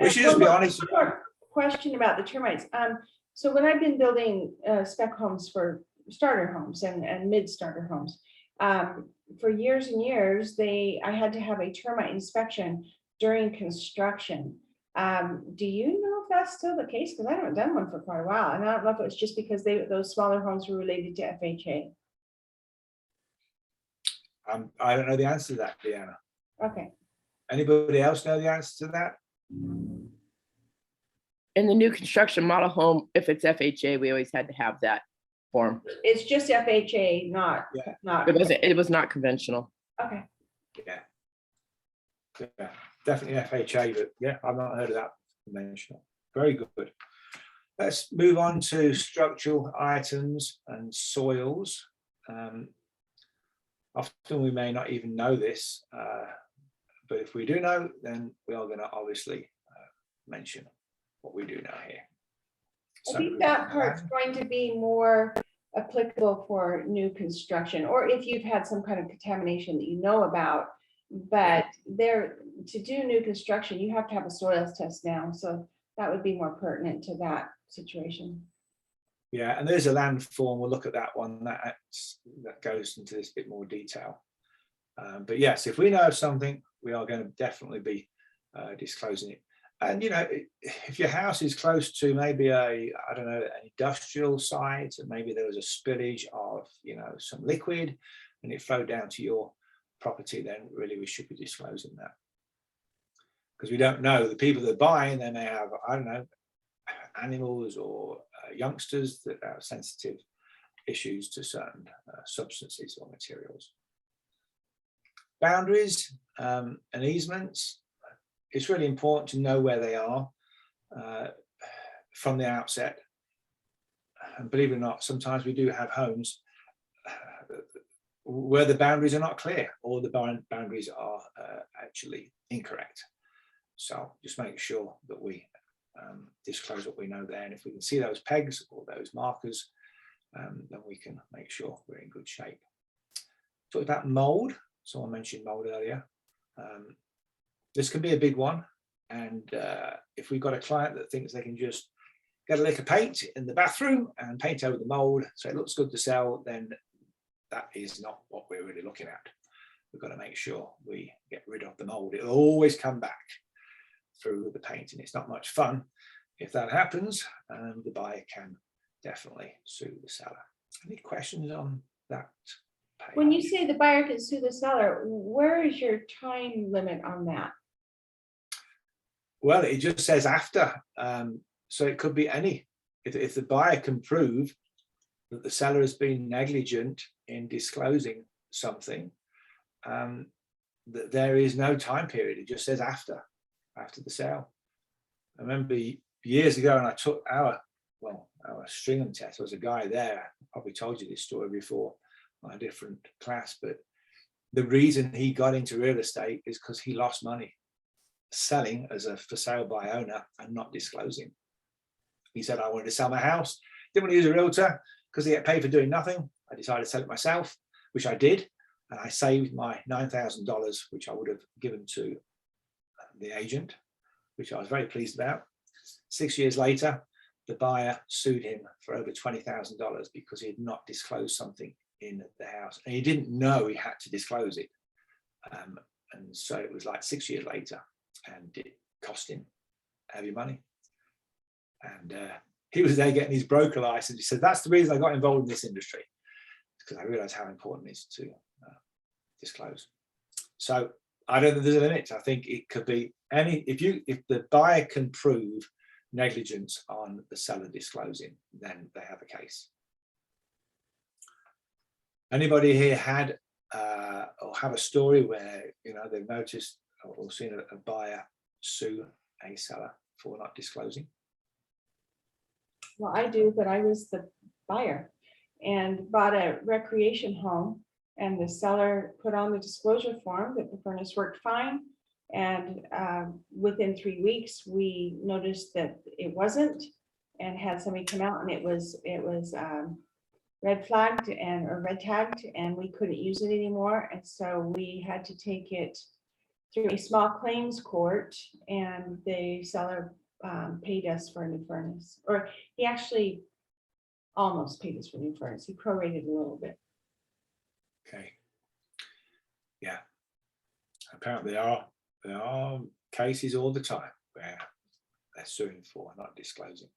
just be honest. Question about the termites. So when I've been building spec homes for starter homes and mid-starter homes, for years and years, I had to have a termite inspection during construction. Do you know if that's still the case? Because I haven't done one for quite a while, and I don't know if it was just because those smaller homes were related to FHA. I don't know the answer to that, Deanna. Okay. Anybody else know the answer to that? In the new construction model home, if it's FHA, we always had to have that form. It's just FHA, not. It was not conventional. Okay. Yeah, definitely FHA, but yeah, I've not heard of that conventional. Very good. Let's move on to structural items and soils. Often we may not even know this, but if we do know, then we are going to obviously mention what we do know here. I think that part's going to be more applicable for new construction, or if you've had some kind of contamination that you know about. But to do new construction, you have to have a soils test now, so that would be more pertinent to that situation. Yeah, and there's a land form. We'll look at that one that goes into this bit more detail. But yes, if we know something, we are going to definitely be disclosing it. And if your house is close to maybe an industrial site, and maybe there was a spillage of some liquid and it flowed down to your property, then really we should be disclosing that, because we don't know the people that are buying. They may have animals or youngsters that have sensitive issues to certain substances or materials. Boundaries and easements. It's really important to know where they are from the outset. And believe it or not, sometimes we do have homes where the boundaries are not clear, or the boundaries are actually incorrect. So just make sure that we disclose what we know there. And if we can see those pegs or those markers, then we can make sure we're in good shape. Talked about mold. Someone mentioned mold earlier. this can be a big one. And if we've got a client that thinks they can just get a lick of paint in the bathroom and paint over the mold so it looks good to sell, then that is not what we're really looking at. We've got to make sure we get rid of the mold. It'll always come back through the paint, and it's not much fun if that happens. The buyer can definitely sue the seller. Any questions on that page? When you say the buyer can sue the seller, where is your time limit on that? Well, it just says after. So it could be any. If the buyer can prove that the seller has been negligent in disclosing something, that there is no time period. It just says after the sale. I remember years ago, and I took our stringham test. There was a guy there. I probably told you this story before on a different class, but the reason he got into real estate is because he lost money selling as a for sale by owner and not disclosing. He said, I wanted to sell my house, didn't want to use a realtor because they get paid for doing nothing. I decided to sell it myself, which I did. And I saved my $9,000, which I would have given to the agent, which I was very pleased about. 6 years later, the buyer sued him for over $20,000 because he had not disclosed something in the house. And he didn't know he had to disclose it. And so it was like 6 years later, and it cost him heavy money. And he was there getting his broker license. He said, that's the reason I got involved in this industry, because I realized how important it is to disclose. So I don't think there's a limit. I think it could be any, if the buyer can prove negligence on the seller disclosing, then they have a case. Anybody here had or have a story where they've noticed or seen a buyer sue a seller for not disclosing? Well, I do, but I was the buyer and bought a recreation home, and the seller put on the disclosure form that the furnace worked fine. And within 3 weeks, we noticed that it wasn't, and had somebody come out, and it was red flagged or red tagged, and we couldn't use it anymore. And so we had to take it through a small claims court, and the seller paid us for a new furnace, or he actually almost paid us for a new furnace. He prorated a little bit. Okay. Yeah. Apparently there are cases all the time where they're suing for not disclosing.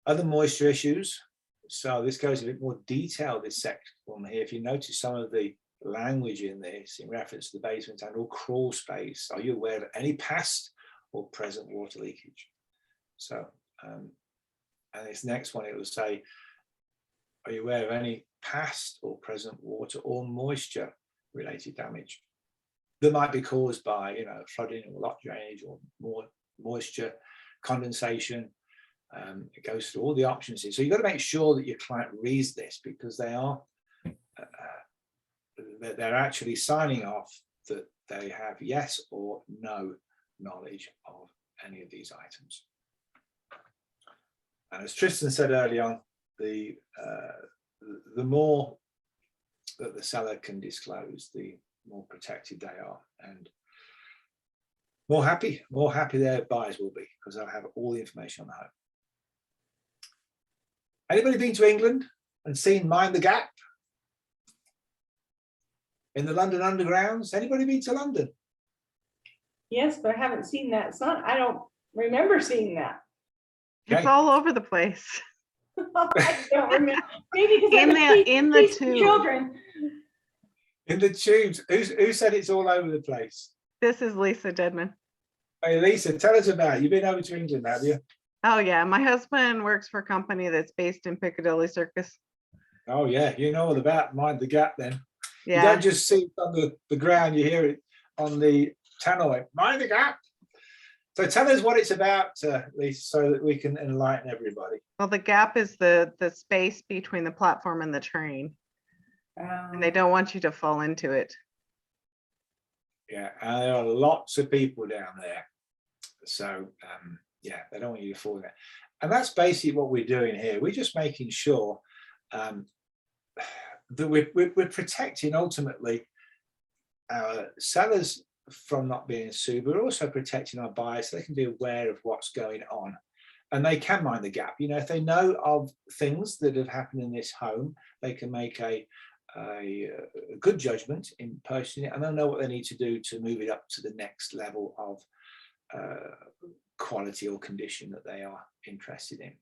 Other moisture issues. So this goes a bit more detail, this section here. If you notice some of the language in this in reference to the basement and or crawl space, are you aware of any past or present water leakage? So, and this next one, it will say, are you aware of any past or present water or moisture related damage that might be caused by, flooding or lot drainage or more moisture, condensation? It goes through all the options here. So you've got to make sure that your client reads this, because they're actually signing off that they have yes or no knowledge of any of these items. And as Tristan said early on, the more that the seller can disclose, the more protected they are, and more happy their buyers will be, because they'll have all the information on the home. Anybody been to England and seen Mind the Gap in the London Undergrounds? Anybody been to London? Yes, but I haven't seen that. I don't remember seeing that. Okay. It's all over the place. I don't remember. Maybe because In the tube. children. In the tubes. Who said it's all over the place? This is Lisa Dedman. Hey, Lisa, tell us about it. You've been over to England, have you? Oh yeah, my husband works for a company that's based in Piccadilly Circus. Oh, yeah. You know all about Mind the Gap then. Yeah. You don't just see it on the ground, you hear it on the tannoy. Mind the Gap. So tell us what it's about, Lisa, so that we can enlighten everybody. Well, the gap is the space between the platform and the train, and they don't want you to fall into it. Yeah, and there are lots of people down there. So, yeah, they don't want you to fall in there. And that's basically what we're doing here. We're just making sure that we're protecting ultimately our sellers from not being sued, but we're also protecting our buyers so they can be aware of what's going on. And they can mind the gap. You know, if they know of things that have happened in this home, they can make a good judgment in purchasing it, and they'll know what they need to do to move it up to the next level of quality or condition that they are interested in.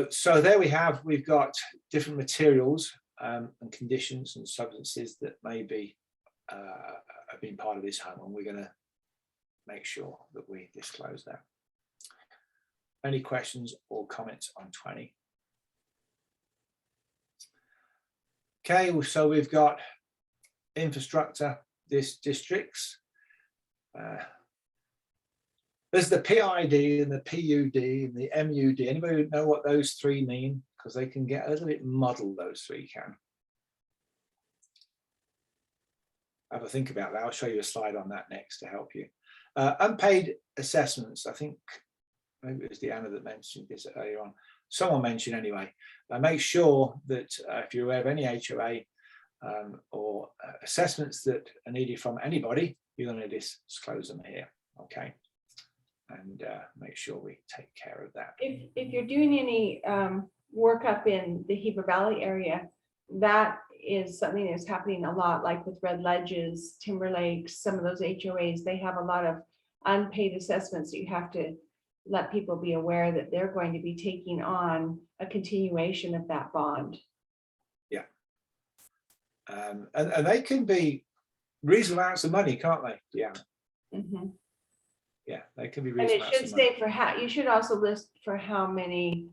So there we've got different materials and conditions and substances that may be have been part of this home, and we're going to make sure that we disclose that. Any questions or comments on 20? Okay, so we've got infrastructure districts. There's the PID and the PUD and the MUD. Anybody know what those three mean? Because they can get a little bit muddled, those three can. Have a think about that. I'll show you a slide on that next to help you. Unpaid assessments. I think maybe it was Deanna that mentioned this earlier on. Someone mentioned anyway. Make sure that if you're aware of any HOA or assessments that are needed from anybody, you're going to disclose them here. Okay. And make sure we take care of that. If you're doing any work up in the Heber Valley area, that is something that's happening a lot, like with Red Ledges, Timber Lakes, some of those HOAs, they have a lot of unpaid assessments that you have to let people be aware that they're going to be taking on a continuation of that bond. Yeah. And they can be reasonable amounts of money, can't they? Yeah. Mm-hmm. Yeah, they can be And reasonable. it should say for how, you should also list for how many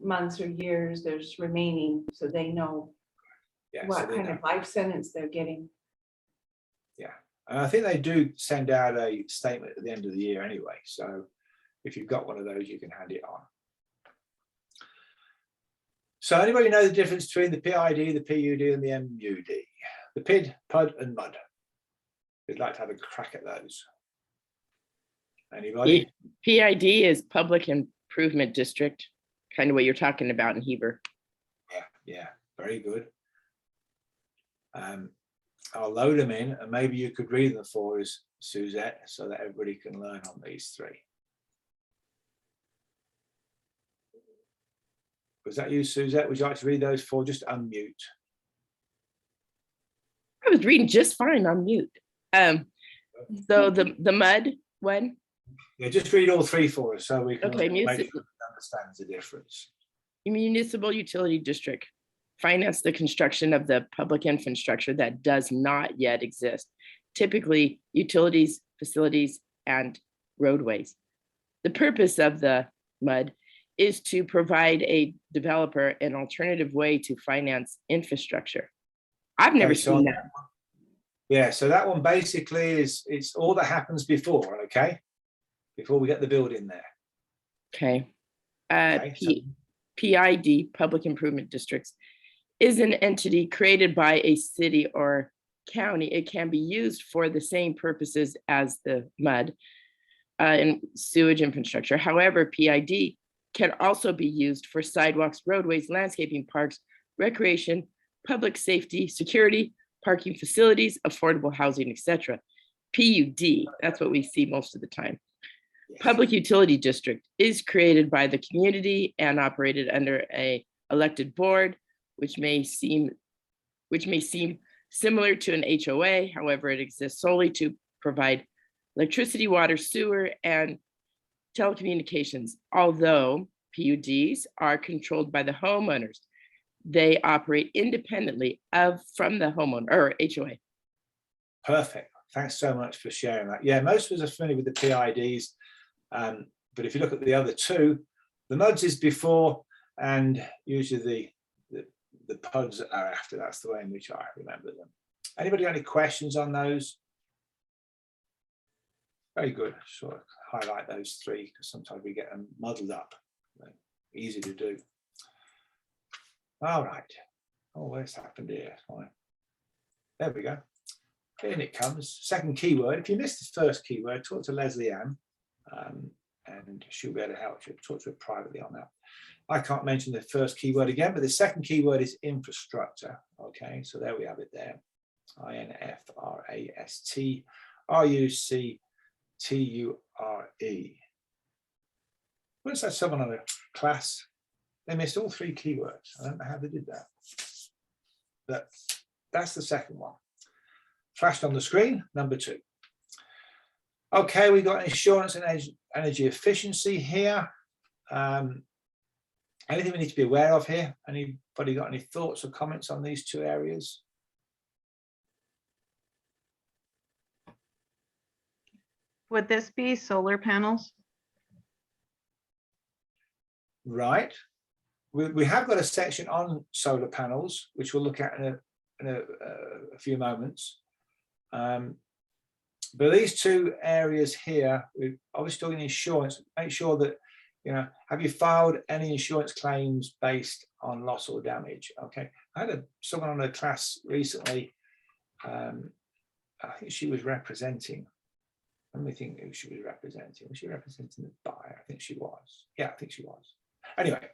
months or years there's remaining, so they know what kind of life sentence they're getting. Yeah, and I think they do send out a statement at the end of the year anyway. So if you've got one of those, you can hand it on. So anybody know the difference between the PID, the PUD, and the MUD? The PID, PUD, and MUD. We'd like to have a crack at those. Anybody? PID is Public Improvement District, kind of what you're talking about in Heber. Yeah, very good. I'll load them in, and maybe you could read them for us, Suzette, so that everybody can learn on these three. Was that you, Suzette? Would you like to read those for? Just unmute. I was reading just fine on mute. So the MUD one. Yeah, just read all three for us so we can Okay, make sure we understand the difference. Municipal utility district finance the construction of the public infrastructure that does not yet exist, typically utilities, facilities, and roadways. The purpose of the MUD is to provide a developer an alternative way to finance infrastructure. I've never seen that. Yeah, so that one basically is, it's all that happens before, okay? Before we get the building there. Okay. So PID, Public Improvement Districts, is an entity created by a city or county. It can be used for the same purposes as the MUD and sewage infrastructure. However, PID can also be used for sidewalks, roadways, landscaping, parks, recreation, public safety, security, parking facilities, affordable housing, etc. PUD, that's what we see most of the time. Public Utility District is created by the community and operated under a elected board, which may seem similar to an HOA. However, it exists solely to provide electricity, water, sewer, and telecommunications. Although PUDs are controlled by the homeowners, they operate independently from the homeowner or HOA. Perfect. Thanks so much for sharing that. Yeah, most of us are familiar with the PIDs, but if you look at the other two, the MUDs is before, and usually the PUDs are after. That's the way in which I remember them. Anybody got any questions on those? Very good. Sort of highlight those three because sometimes we get them muddled up. Easy to do. All right. Oh, where's happened here? Fine. There we go. In it comes. Second keyword. If you missed the first keyword, talk to Leslie Ann, and she'll be able to help you. Talk to her privately on that. I can't mention the first keyword again, but the second keyword is infrastructure. Okay, so there we have it there. INFRASTRUCTURE. Once that's someone on a class, they missed all 3 keywords. I don't know how they did that. But that's the second one. Flashed on the screen, number 2. Okay, we got insurance and energy efficiency here. Anything we need to be aware of here? Anybody got any thoughts or comments on these 2 areas? Would this be solar panels? Right. We have got a section on solar panels, which we'll look at in a few moments. But these 2 areas here, we're obviously talking insurance. Make sure that, have you filed any insurance claims based on loss or damage? Okay. I had someone on a class recently. I think she was representing. Let me think who she was representing. Was she representing the buyer? I think she was. Yeah, I think she was. Anyway,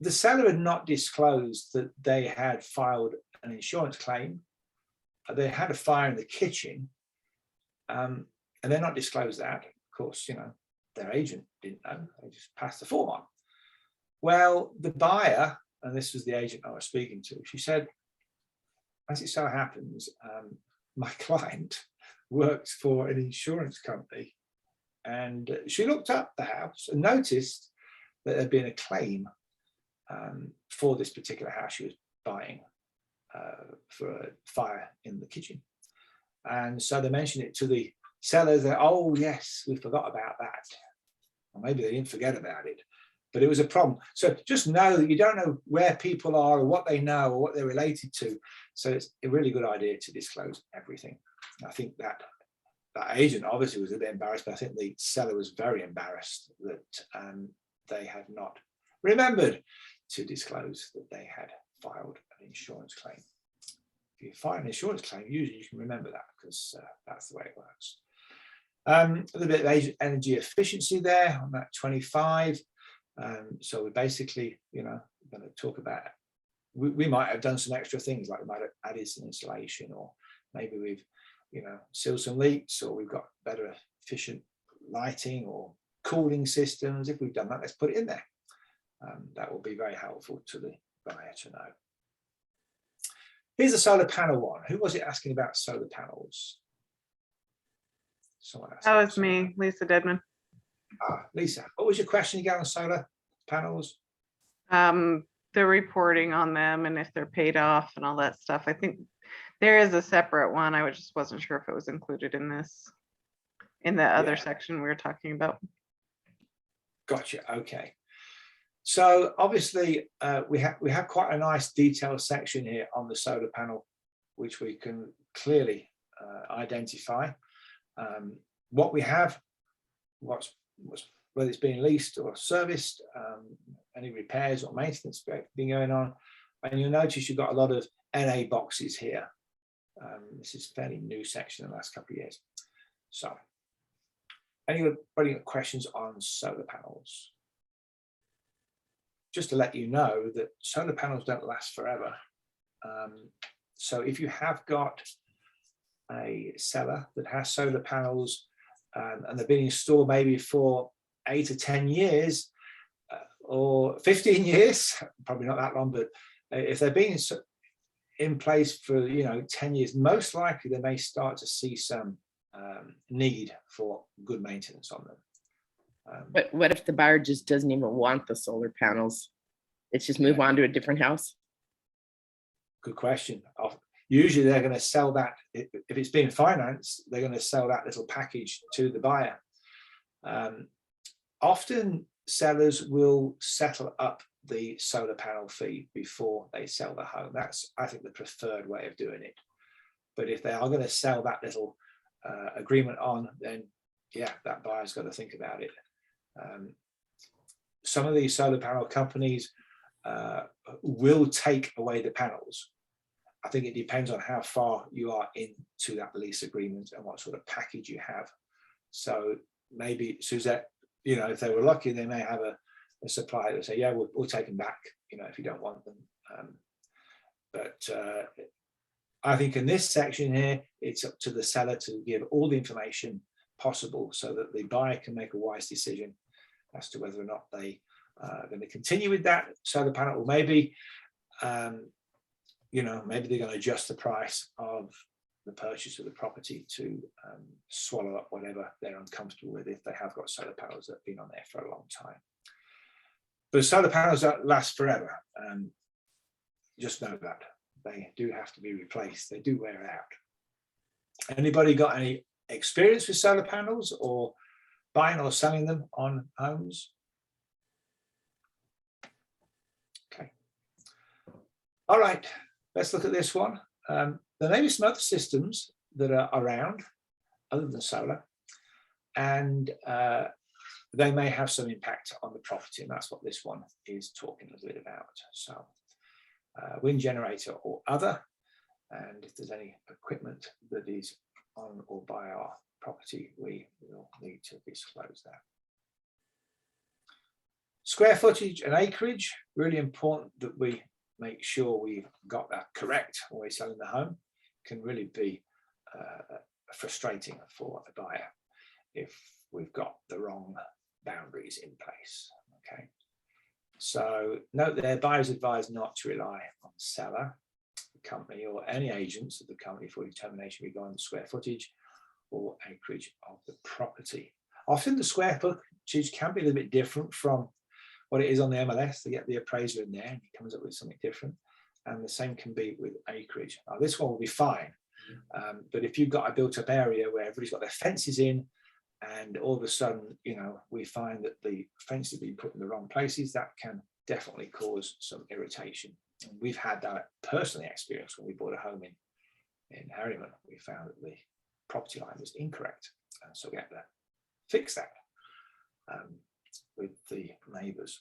the seller had not disclosed that they had filed an insurance claim. They had a fire in the kitchen, and they're not disclosed that. Of course, their agent didn't know. They just passed the form on. Well, the buyer, and this was the agent I was speaking to, she said, as it so happens, my client works for an insurance company, and she looked up the house and noticed that there'd been a claim for this particular house she was buying for a fire in the kitchen. And so they mentioned it to the sellers that, oh yes, we forgot about that. Or maybe they didn't forget about it, but it was a problem. So just know that you don't know where people are or what they know or what they're related to. So it's a really good idea to disclose everything. I think that agent obviously was a bit embarrassed, but I think the seller was very embarrassed that they had not remembered to disclose that they had filed an insurance claim. If you file an insurance claim, usually you can remember that because that's the way it works. A little bit of energy efficiency there on that 25. So we're basically, going to talk about, we might have done some extra things, like we might have added some insulation, or maybe we've, sealed some leaks, or we've got better efficient lighting or cooling systems. If we've done that, let's put it in there. That will be very helpful to the buyer to know. Here's a solar panel one. Who was it asking about solar panels? Someone asked. That was me, Lisa Dedman. Lisa, what was your question again on solar panels? The reporting on them and if they're paid off and all that stuff. I think there is a separate one. I just wasn't sure if it was included in this, in the other section we were talking about. Gotcha. Okay. So obviously we have quite a nice detailed section here on the solar panel, which we can clearly identify what we have, whether it's being leased or serviced, any repairs or maintenance being going on. And you'll notice you've got a lot of NA boxes here. This is a fairly new section in the last couple of years. So anybody got questions on solar panels? Just to let you know that solar panels don't last forever. So if you have got a seller that has solar panels and they've been installed maybe for 8 or 10 years or 15 years, probably not that long, but if they've been in place for 10 years, most likely they may start to see some need for good maintenance on them. But what if the buyer just doesn't even want the solar panels? It's just move on to a different house? Good question. Usually they're going to sell that, if it's being financed, they're going to sell that little package to the buyer. Often sellers will settle up the solar panel fee before they sell the home. That's, I think, the preferred way of doing it. But if they are going to sell that little agreement on, then yeah, that buyer's got to think about it. Some of these solar panel companies will take away the panels. I think it depends on how far you are into that lease agreement and what sort of package you have. So maybe Suzette, if they were lucky, they may have a supplier that say, yeah, we'll take them back, if you don't want them. But I think in this section here, it's up to the seller to give all the information possible so that the buyer can make a wise decision as to whether or not they are going to continue with that solar panel, or maybe, maybe they're going to adjust the price of the purchase of the property to swallow up whatever they're uncomfortable with if they have got solar panels that have been on there for a long time. But solar panels don't last forever. Just know that they do have to be replaced. They do wear out. Anybody got any experience with solar panels or buying or selling them on homes? Okay. All right, let's look at this one. There may be some other systems that are around other than solar, and they may have some impact on the property, and that's what this one is talking a little bit about. So wind generator or other, and if there's any equipment that is on or by our property, we will need to disclose that. Square footage and acreage, really important that we make sure we've got that correct when we're selling the home. Can really be frustrating for a buyer if we've got the wrong boundaries in place. Okay, so note there, buyers advised not to rely on the seller, the company, or any agents of the company for determination regarding the square footage or acreage of the property. Often the square footage can be a little bit different from what it is on the MLS. They get the appraiser in there and he comes up with something different. And the same can be with acreage. Now, this one will be fine. But if you've got a built up area where everybody's got their fences in, and all of a sudden, we find that the fence has been put in the wrong places, that can definitely cause some irritation. And we've had that personally experienced when we bought a home in Harriman. We found that the property line was incorrect. And so we had to fix that with the neighbours.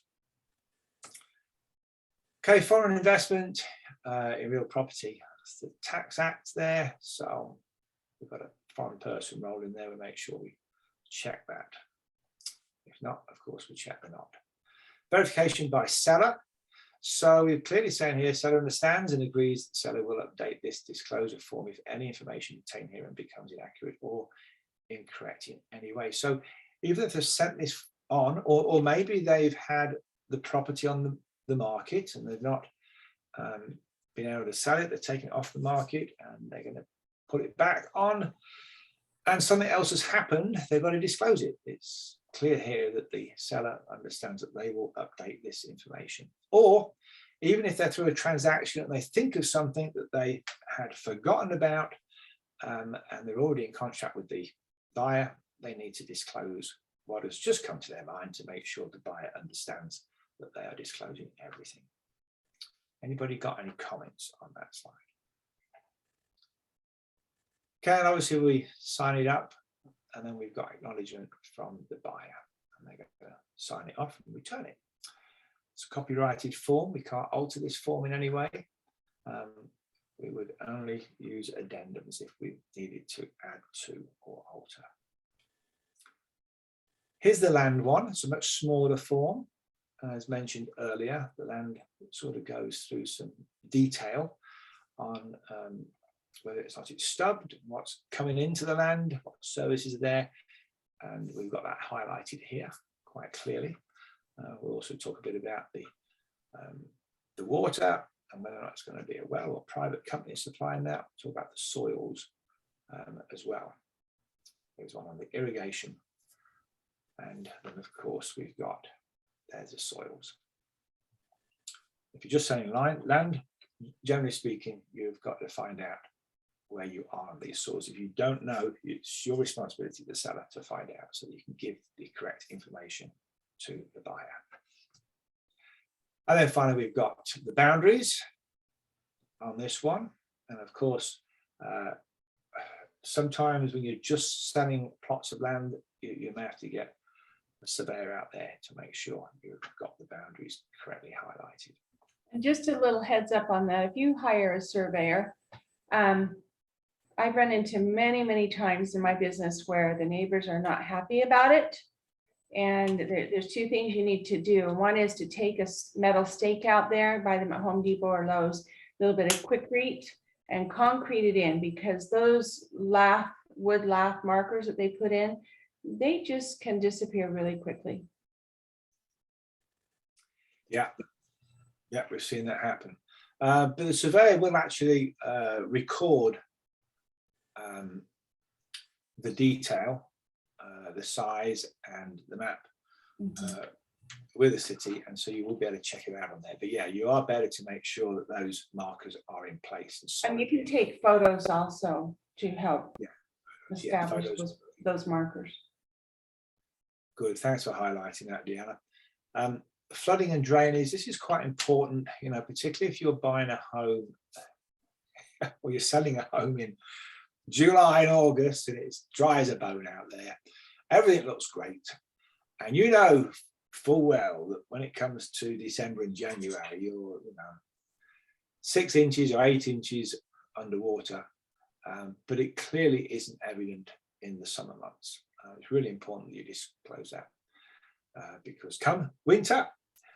Okay, foreign investment in real property. That's the Tax Act there. So we've got a foreign person role in there. We make sure we check that. If not, of course, we check the not. Verification by seller. So we're clearly saying here, seller understands and agrees that seller will update this disclosure form if any information contained here and becomes inaccurate or incorrect in any way. So even if they've sent this on, or maybe they've had the property on the market and they've not been able to sell it, they're taking it off the market and they're going to put it back on, and something else has happened, they've got to disclose it. It's clear here that the seller understands that they will update this information. Or even if they're through a transaction and they think of something that they had forgotten about and they're already in contract with the buyer, they need to disclose what has just come to their mind to make sure the buyer understands that they are disclosing everything. Anybody got any comments on that slide? Okay, and obviously we sign it up and then we've got acknowledgement from the buyer and they're going to sign it off and return it. It's a copyrighted form. We can't alter this form in any way. We would only use addendums if we needed to add to or alter. Here's the land one. It's a much smaller form. As mentioned earlier, the land sort of goes through some detail on whether it's not stubbed, what's coming into the land, what services are there, and we've got that highlighted here quite clearly. We'll also talk a bit about the water and whether or not it's going to be a well or private company supplying that. We'll talk about the soils as well. There's one on the irrigation, and then of course we've got there's the soils. If you're just selling land, generally speaking, you've got to find out where you are on these soils. If you don't know, it's your responsibility, the seller, to find out so that you can give the correct information to the buyer. And then finally, we've got the boundaries on this one. And of course, sometimes when you're just selling plots of land, you may have to get a surveyor out there to make sure you've got the boundaries correctly highlighted. And just a little heads up on that, if you hire a surveyor, I've run into many times in my business where the neighbors are not happy about it. And there's two things you need to do. One is to take a metal stake out there, buy them at Home Depot or Lowe's, little bit of quickcrete and concrete it in, because those wood lath markers that they put in, they just can disappear really quickly. Yeah, yeah, we've seen that happen. But the surveyor will actually record the detail, the size and the map with the city, and so you will be able to check it out on there. But yeah, you are better to make sure that those markers are in place. And you can take photos also to help establish photos. those markers. Good, thanks for highlighting that, Deanna. Flooding and drainage, this is quite important, you know, particularly if you're buying a home or you're selling a home in July and August and it's dry as a bone out there. Everything looks great. And you know full well that when it comes to December and January, you're, 6 inches or 8 inches underwater. But it clearly isn't evident in the summer months. It's really important that you disclose that. Because come winter,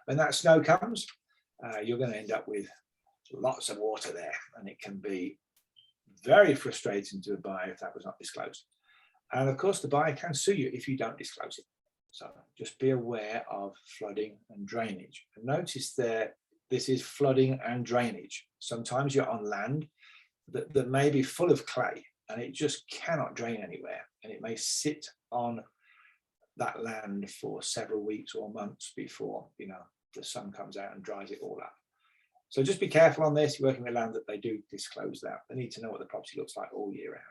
when that snow comes, you're going to end up with lots of water there, and it can be very frustrating to a buyer if that was not disclosed. And of course, the buyer can sue you if you don't disclose it. So just be aware of flooding and drainage. And notice there, this is flooding and drainage. Sometimes you're on land that may be full of clay and it just cannot drain anywhere, and it may sit on that land for several weeks or months before the sun comes out and dries it all up. So just be careful on this. You're working with land that they do disclose that. They need to know what the property looks like all year round.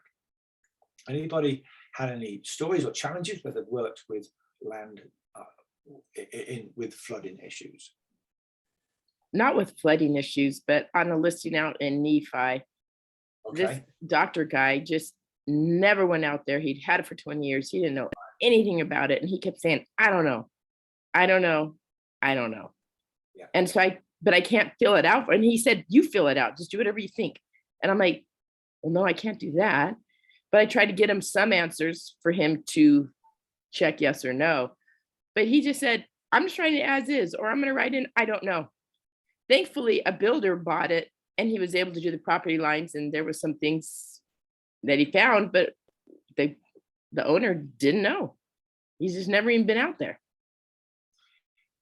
Anybody had any stories or challenges where they've worked with land with flooding issues? Not with flooding issues, but on a listing out in Nephi, this doctor guy just never went out there. He'd had it for 20 years. He didn't know anything about it. And he kept saying, I don't know. Yeah. And so but I can't fill it out. And he said, you fill it out, just do whatever you think. And I'm like, well, no, I can't do that. But I tried to get him some answers for him to check yes or no. But he just said, I'm just writing it as is, or I'm going to write in, I don't know. Thankfully, a builder bought it and he was able to do the property lines. And there were some things that he found, but the owner didn't know. He's just never even been out there.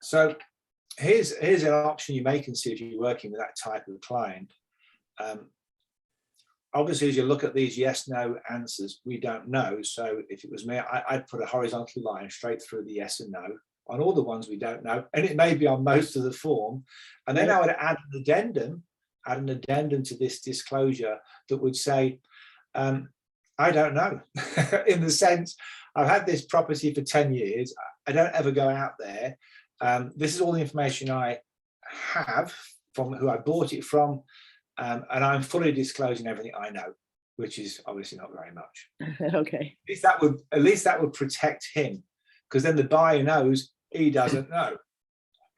So here's an option you may consider if you're working with that type of client. Obviously, as you look at these yes, no answers, we don't know. So if it was me, I'd put a horizontal line straight through the yes and no on all the ones we don't know. And it may be on most of the form. And then I would add an addendum to this disclosure that would say, I don't know, in the sense, I've had this property for 10 years. I don't ever go out there. This is all the information I have from who I bought it from. And I'm fully disclosing everything I know, which is obviously not very much. Okay. At least that would protect him, because then the buyer knows he doesn't know.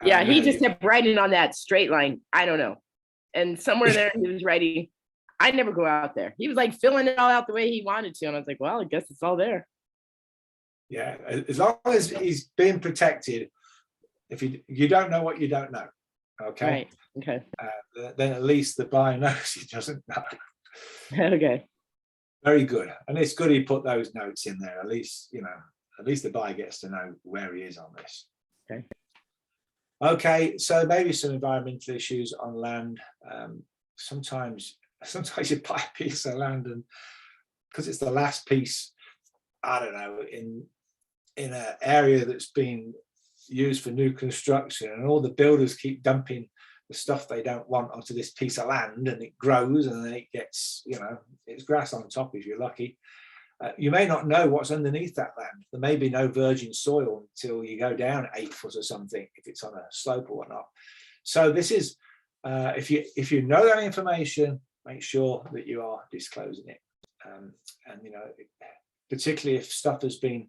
Yeah, he just kept writing on that straight line, I don't know. And somewhere there he was writing, I never go out there. He was like filling it all out the way he wanted to. And I was like, well, I guess it's all there. Yeah, as long as he's being protected, if you don't know what you don't know, okay? Right. Okay. Then at least the buyer knows he doesn't know. Okay. Very good. And it's good he put those notes in there. At least the buyer gets to know where he is on this. Okay. Okay, so maybe some environmental issues on land. Sometimes you buy a piece of land and because it's the last piece, I don't know, in an area that's been used for new construction, and all the builders keep dumping the stuff they don't want onto this piece of land, and it grows and then it gets, it's grass on top if you're lucky. You may not know what's underneath that land. There may be no virgin soil until you go down 8 foot or something, if it's on a slope or whatnot. So this is, if you know that information, make sure that you are disclosing it. And particularly if stuff has been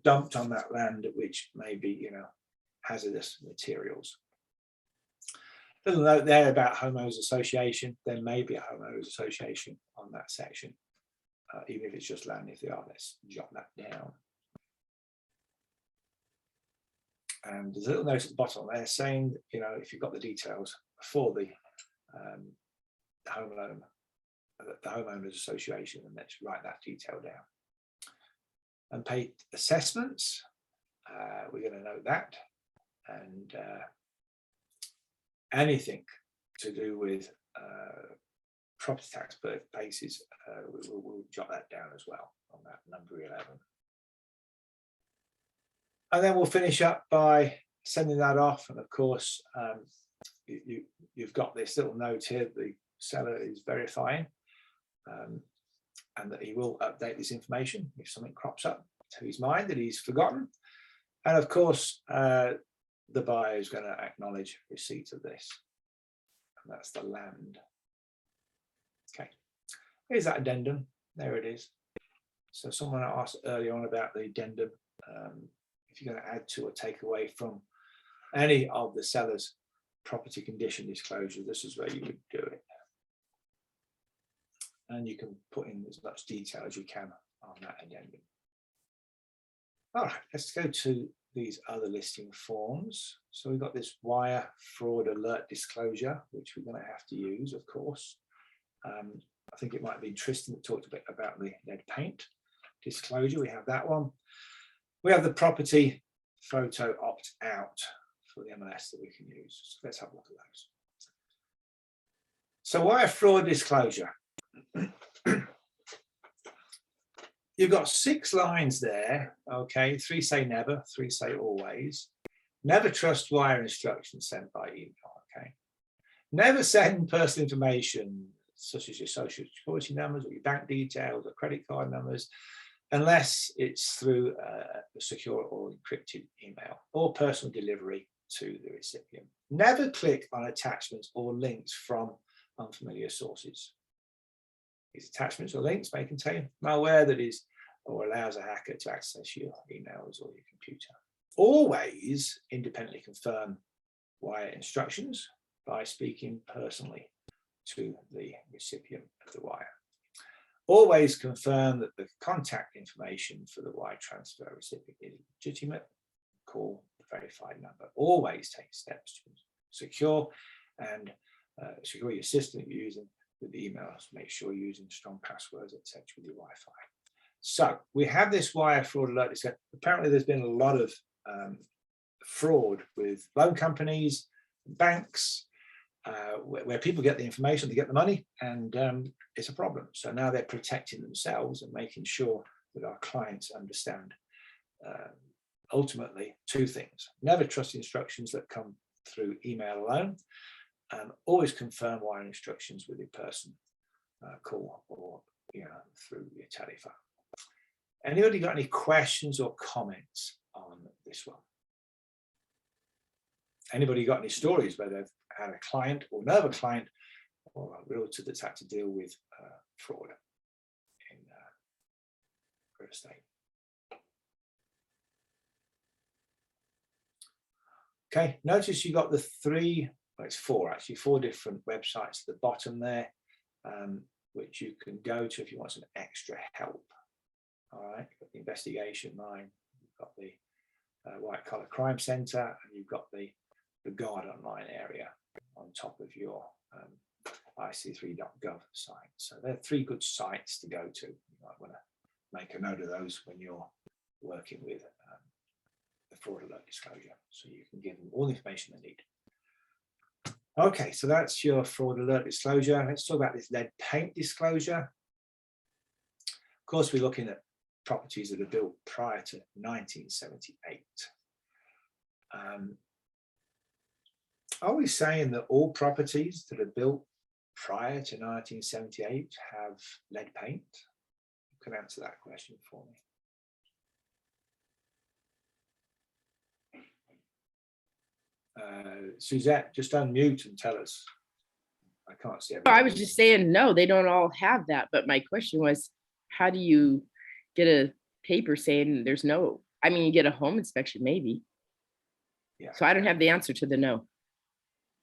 dumped on that land, which may be, hazardous materials. Little note there about homeowners association. There may be a homeowners association on that section, even if it's just land. If they are, let's jot that down. And there's a little note at the bottom there saying, if you've got the details for the the homeowners association, and let's write that detail down. Unpaid assessments, we're going to note that, and anything to do with property tax bases, we'll jot that down as well on that number 11. And then we'll finish up by sending that off, and of course you've got this little note here, the seller is verifying and that he will update this information if something crops up to his mind that he's forgotten. And of course the buyer is going to acknowledge receipt of this, and that's the land. Okay, here's that addendum. There it is. So someone asked earlier on about the addendum. If you're going to add to or take away from any of the seller's property condition disclosure, this is where you would do it. And you can put in as much detail as you can on that addendum. All right, let's go to these other listing forms. So we've got this wire fraud alert disclosure, which we're going to have to use, of course. I think it might be Tristan that talked a bit about the lead paint disclosure. We have that one. We have the property photo opt out for the MLS that we can use. So let's have a look at those. So wire fraud disclosure. You've got 6 lines there, okay? 3 say never, 3 say always. Never trust wire instructions sent by email, okay? Never send personal information such as your social security numbers or your bank details or credit card numbers unless it's through a secure or encrypted email or personal delivery to the recipient. Never click on attachments or links from unfamiliar sources. These attachments or links may contain malware that is or allows a hacker to access your emails or your computer. Always independently confirm wire instructions by speaking personally to the recipient of the wire. Always confirm that the contact information for the wire transfer recipient is legitimate. Call the verified number. Always take steps to secure and secure your system that you're using with the emails. Make sure you're using strong passwords, etc. with your Wi-Fi. So we have this wire fraud alert. Apparently there's been a lot of fraud with loan companies, banks, where people get the information, they get the money, and it's a problem. So now they're protecting themselves and making sure that our clients understand ultimately 2 things. Never trust instructions that come through email alone, and always confirm wire instructions with a person call or through your telephone. Anybody got any questions or comments on this one? Anybody got any stories where they've had a client or know of a client or a realtor that's had to deal with fraud in real estate? Okay, notice you got the 3, well, it's 4 actually, 4 different websites at the bottom there, which you can go to if you want some extra help. All right, you've got the investigation line, you've got the white collar crime centre, and you've got the Guard online area on top of your ic3.gov site. So they're 3 good sites to go to. You might want to make a note of those when you're working with the fraud alert disclosure, so you can give them all the information they need. Okay, so that's your fraud alert disclosure. Let's talk about this lead paint disclosure. Of course, we're looking at properties that are built prior to 1978. Are we saying that all properties that are built prior to 1978 have lead paint? You can answer that question for me. Suzette, just unmute and tell us. I can't see everything. I was just saying, no, they don't all have that. But my question was, how do you get a paper saying there's no, I mean, you get a home inspection maybe. Yeah. So I don't have the answer to the no.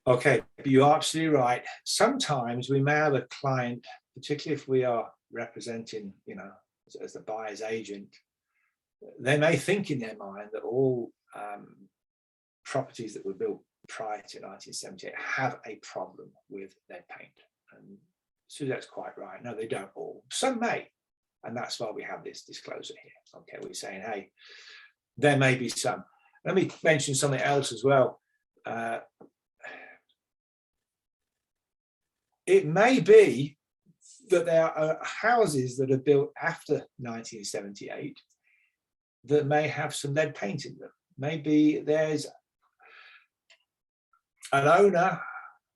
Okay, you're absolutely right. Sometimes we may have a client, particularly if we are representing, as the buyer's agent, they may think in their mind that all properties that were built prior to 1978 have a problem with lead paint. And Suzette's quite right. No, they don't all. Some may. And that's why we have this disclosure here. Okay, we're saying, hey, there may be some. Let me mention something else as well. It may be that there are houses that are built after 1978 that may have some lead paint in them. Maybe there's an owner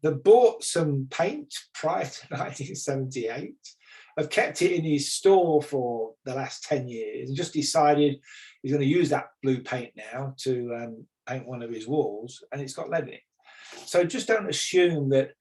that bought some paint prior to 1978, have kept it in his store for the last 10 years and just decided he's going to use that blue paint now to paint one of his walls, and it's got lead in it. So just don't assume that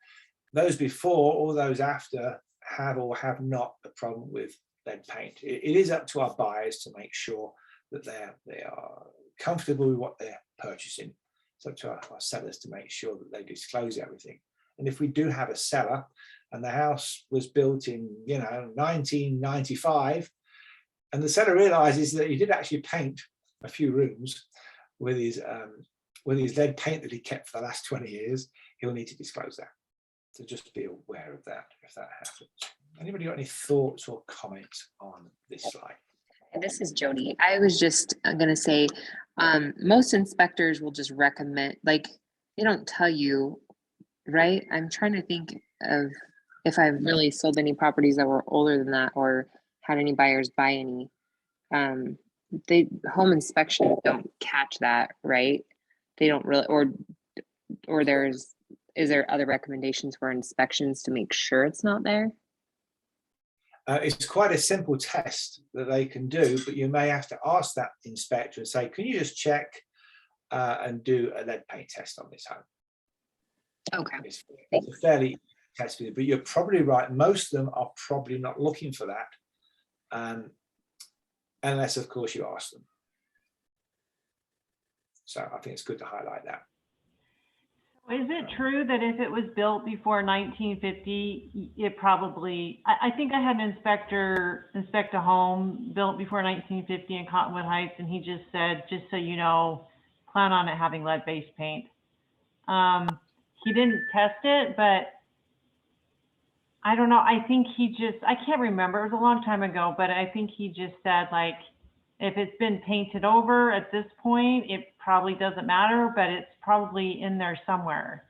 those before or those after have or have not a problem with lead paint. It is up to our buyers to make sure that they are comfortable with what they're purchasing. It's up to our sellers to make sure that they disclose everything. And if we do have a seller and the house was built in, 1995, and the seller realizes that he did actually paint a few rooms with his lead paint that he kept for the last 20 years, he'll need to disclose that. So just be aware of that if that happens. Anybody got any thoughts or comments on this slide? This is Jody. I was just going to say, most inspectors will just recommend, like, they don't tell you, right? I'm trying to think of if I've really sold any properties that were older than that or had any buyers buy any. Home inspections don't catch that, right? They don't really, or is there other recommendations for inspections to make sure it's not there? It's quite a simple test that they can do, but you may have to ask that inspector and say, can you just check and do a lead paint test on this home? Okay. It's a fairly test, but you're probably right. Most of them are probably not looking for that, unless, of course, you ask them. So I think it's good to highlight that. Is it true that if it was built before 1950, it probably, I think I had an inspector inspect a home built before 1950 in Cottonwood Heights, and he just said, just so you know, plan on it having lead-based paint. He didn't test it, but I don't know. I think I can't remember. It was a long time ago, but I think he just said, like, if it's been painted over at this point, it probably doesn't matter, but it's probably in there somewhere.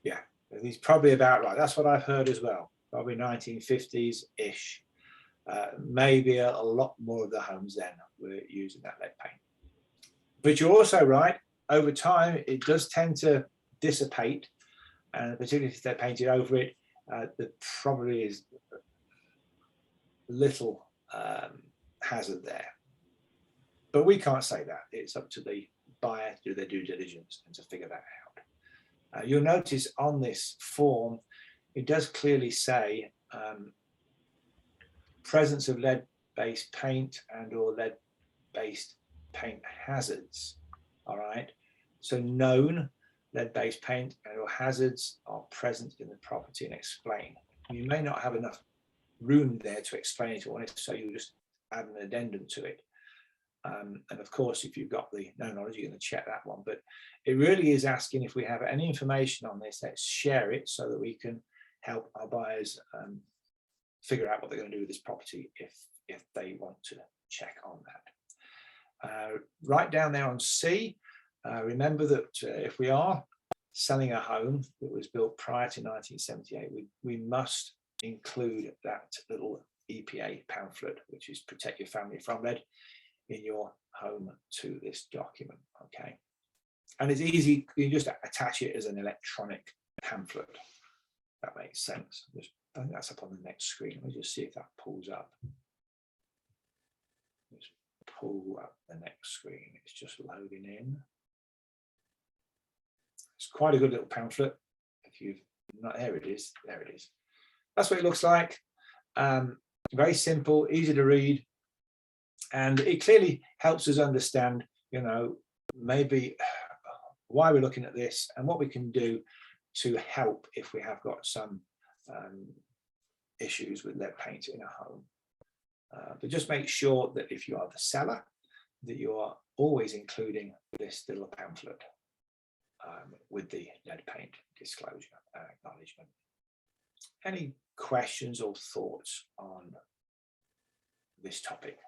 Yeah, he's probably about right. That's what I've heard as well. Probably 1950s-ish. Maybe a lot more of the homes then were using that lead paint. But you're also right. Over time, it does tend to dissipate, and particularly if they're painted over it, there probably is little hazard there. But we can't say that. It's up to the buyer to do their due diligence and to figure that out. You'll notice on this form, it does clearly say presence of lead-based paint and or lead-based paint hazards. All right. So known lead-based paint and or hazards are present in the property and explain. You may not have enough room there to explain it all, so you just add an addendum to it. And of course, if you've got the no knowledge, you're going to check that one. But it really is asking if we have any information on this, let's share it so that we can help our buyers figure out what they're going to do with this property if they want to check on that. Right down there on C, remember that if we are selling a home that was built prior to 1978, we must include that little EPA pamphlet, which is Protect Your Family from Lead, in your home to this document. Okay, and it's easy, you just attach it as an electronic pamphlet. That makes sense. I think that's up on the next screen. Let me just see if that pulls up. Let's pull up the next screen. It's just loading in. It's quite a good little pamphlet. If you've not, there it is. There it is. That's what it looks like. Very simple, easy to read, and it clearly helps us understand, maybe why we're looking at this and what we can do to help if we have got some issues with lead paint in a home. But just make sure that if you are the seller, that you are always including this little pamphlet with the lead paint disclosure acknowledgement. Any questions or thoughts on this topic?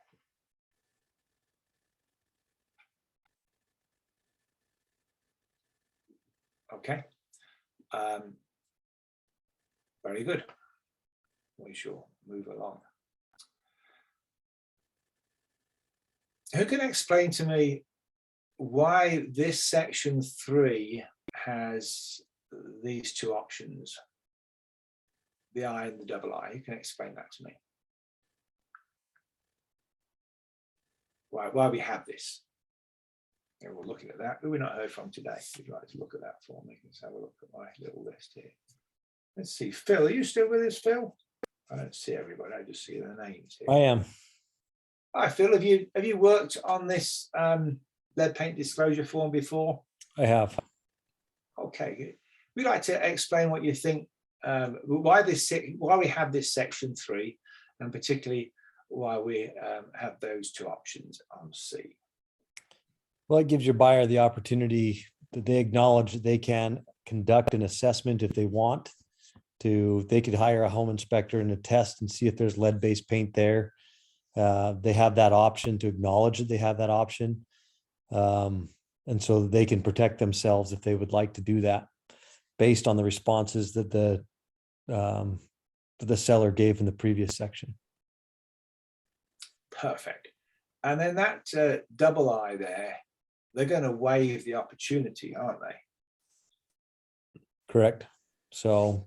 Okay. Very good. We shall move along. Who can explain to me why this section 3 has these two options, the I and the double I? Who can explain that to me? Why we have this? Yeah, we're looking at that. Who we not heard from today? Would you like to look at that for me? Let's have a look at my little list here. Let's see. Phil, are you still with us, Phil? I don't see everybody. I just see their names here. I am. Hi, Phil. Have you worked on this lead paint disclosure form before? I have. Okay. We'd like to explain what you think, why we have this section 3, and particularly why we have those two options on C. Well, it gives your buyer the opportunity that they acknowledge that they can conduct an assessment if they want to. They could hire a home inspector and a test and see if there's lead-based paint there. They have that option to acknowledge that they have that option. And so they can protect themselves if they would like to do that based on the responses that the seller gave in the previous section. Perfect. And then that double I there, they're going to waive the opportunity, aren't they? Correct. So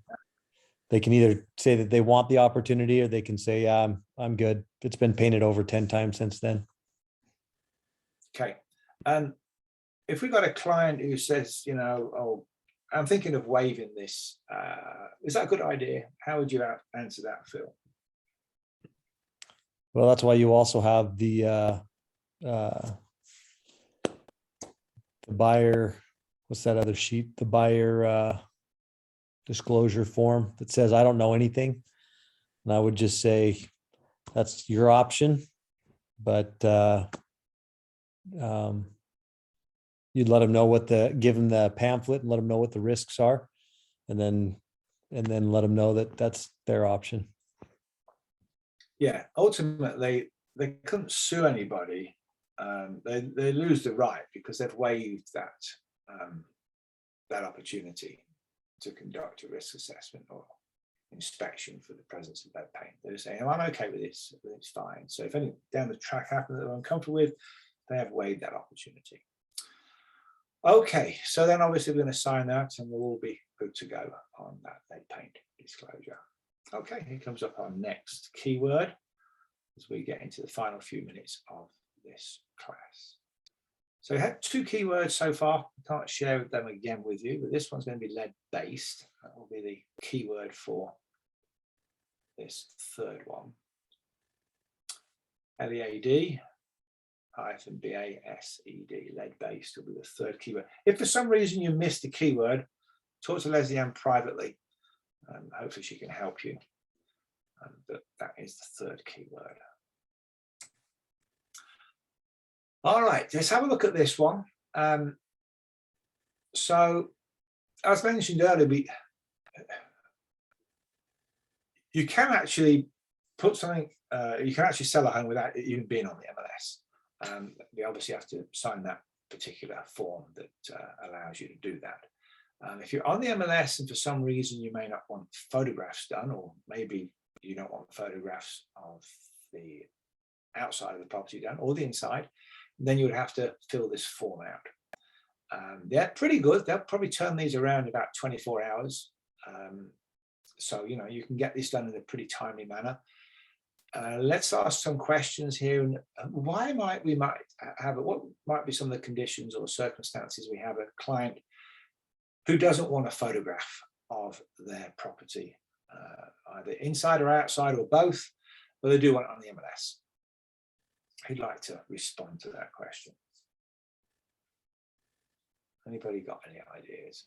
they can either say that they want the opportunity, or they can say, I'm good. It's been painted over 10 times since then. Okay. If we got a client who says, you know, oh, I'm thinking of waiving this, is that a good idea? How would you answer that, Phil? Well, that's why you also have the buyer, what's that other sheet? The buyer disclosure form that says, I don't know anything. And I would just say, that's your option, but you'd let them know give them the pamphlet and let them know what the risks are. And then let them know that that's their option. Yeah, ultimately, they couldn't sue anybody. They lose the right because they've waived that opportunity to conduct a risk assessment or inspection for the presence of lead paint. They're saying, oh, I'm okay with this, it's fine. So if anything down the track happens that they're uncomfortable with, they have waived that opportunity. Okay, so then obviously we're going to sign that and we'll all be good to go on that lead paint disclosure. Okay, here comes up our next keyword as we get into the final few minutes of this class. So we had two keywords so far. I can't share them again with you, but this one's going to be lead-based. That will be the keyword for this third one. LEAD hyphen BASED, lead-based will be the third keyword. If for some reason you missed the keyword, talk to Leslie Ann privately. Hopefully she can help you. But that is the third keyword. All right, let's have a look at this one. So, as mentioned earlier, you can actually put something, you can actually sell a home without it even being on the MLS. You obviously have to sign that particular form that allows you to do that. If you're on the MLS and for some reason you may not want photographs done, or maybe you don't want photographs of the outside of the property done or the inside, then you would have to fill this form out. They're pretty good. They'll probably turn these around in about 24 hours. So, you know, you can get this done in a pretty timely manner. Let's ask some questions here. And why might we have it? What might be some of the conditions or circumstances we have a client who doesn't want a photograph of their property, either inside or outside or both, but they do want it on the MLS? Who'd like to respond to that question? Anybody got any ideas?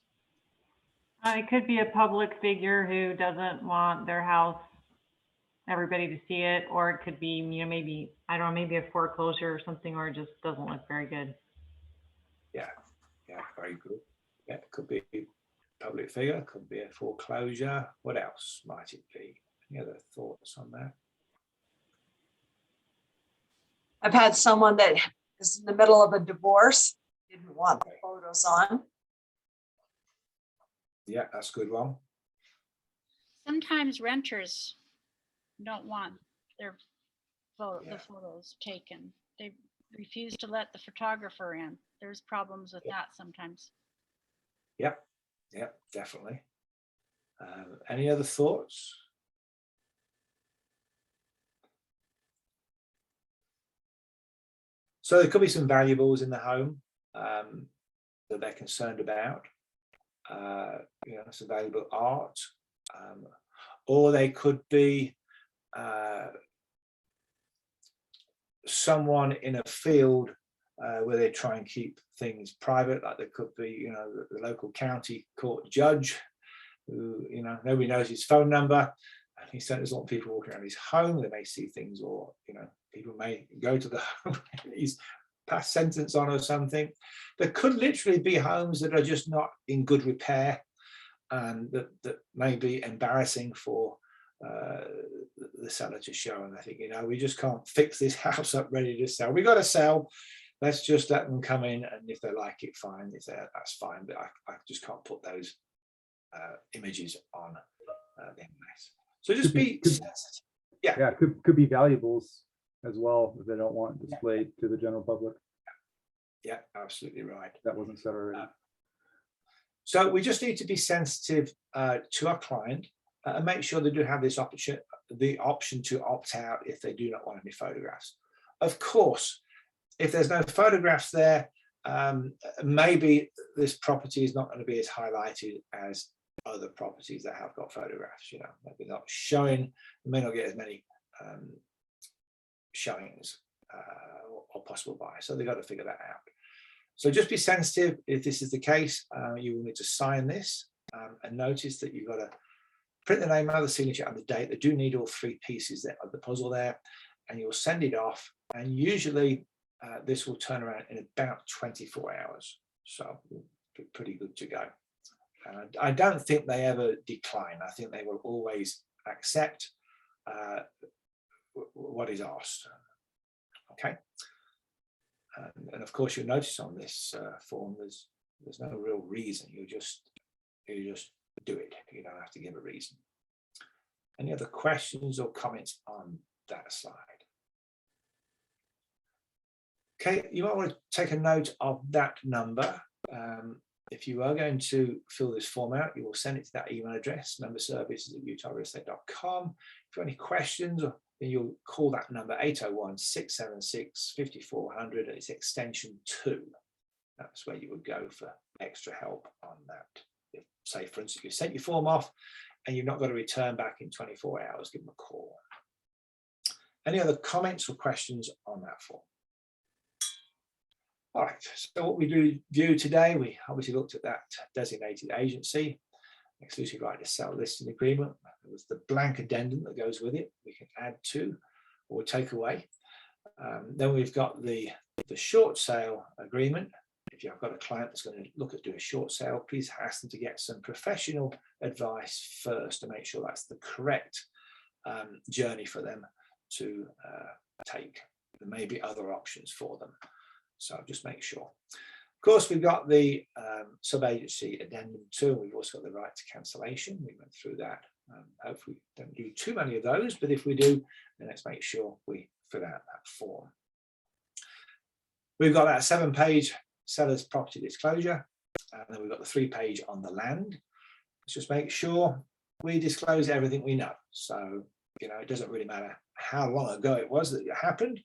It could be a public figure who doesn't want their house, everybody to see it, or it could be, you know, maybe, I don't know, maybe a foreclosure or something, or it just doesn't look very good. Yeah, very good. Yeah, it could be public figure, could be a foreclosure. What else might it be? Any other thoughts on that? I've had someone that is in the middle of a divorce, didn't want the photos on. Yeah, that's a good one. Sometimes renters don't want their the Yeah. photos taken. They refuse to let the photographer in. There's problems with that sometimes. Yep, yep, definitely. Any other thoughts? So there could be some valuables in the home that they're concerned about. You know, some valuable art, or they could be someone in a field where they try and keep things private, like there could be, you know, the local county court judge who, you know, nobody knows his phone number, and he certainly doesn't want people walking around his home. They may see things, or, you know, people may go to the home he's passed sentence on or something. There could literally be homes that are just not in good repair, and that may be embarrassing for the seller to show. And I think, you know, we just can't fix this house up ready to sell. We got to sell. Let's just let them come in, and if they like it, fine. If they're, that's fine. But I just can't put those images on the MLS. So just be sensitive. Yeah. Yeah, could be valuables as well if they don't want displayed to the general public. Yeah, absolutely right. That wasn't said already. So we just need to be sensitive to our client and make sure they do have this option, the option to opt out if they do not want any photographs. Of course, if there's no photographs there, maybe this property is not going to be as highlighted as other properties that have got photographs. You know, maybe not showing, may not get as many showings or possible buyers. So they've got to figure that out. So just be sensitive. If this is the case, you will need to sign this and notice that you've got to print the name out, the signature, and the date. They do need all three pieces of the puzzle there, and you'll send it off. And usually this will turn around in about 24 hours. So pretty good to go. I don't think they ever decline. I think they will always accept what is asked. Okay. And of course, you'll notice on this form, there's no real reason. You just do it. You don't have to give a reason. Any other questions or comments on that slide? Okay, you might want to take a note of that number. If you are going to fill this form out, you will send it to that email address, memberservices@utahrealestate.com. If you have any questions, then you'll call that number 801-676-5400. It's extension 2. That's where you would go for extra help on that. If, say, for instance, you sent your form off and you've not got to return back in 24 hours, give them a call. Any other comments or questions on that form? All right, so what we review today, we obviously looked at that designated agency, exclusive right to sell listing agreement. There was the blank addendum that goes with it, we can add to or take away. Then we've got the short sale agreement. If you've got a client that's going to look at doing a short sale, please ask them to get some professional advice first to make sure that's the correct journey for them to take. There may be other options for them. So just make sure. Of course, we've got the sub-agency addendum 2. We've also got the right to cancellation. We went through that. Hopefully we don't do too many of those, but if we do, then let's make sure we fill out that form. We've got that 7-page seller's property disclosure, and then we've got the 3-page on the land. Let's just make sure we disclose everything we know. So, you know, it doesn't really matter how long ago it was that it happened,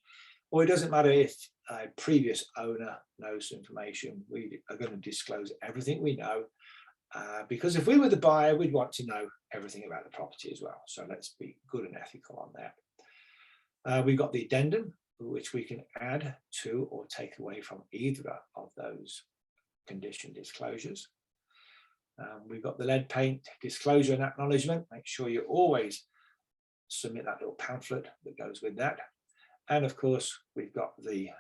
or it doesn't matter if a previous owner knows information. We are going to disclose everything we know, because if we were the buyer, we'd want to know everything about the property as well. So let's be good and ethical on that. We've got the addendum, which we can add to or take away from either of those condition disclosures. We've got the lead paint disclosure and acknowledgement. Make sure you always submit that little pamphlet that goes with that. And of course, we've got the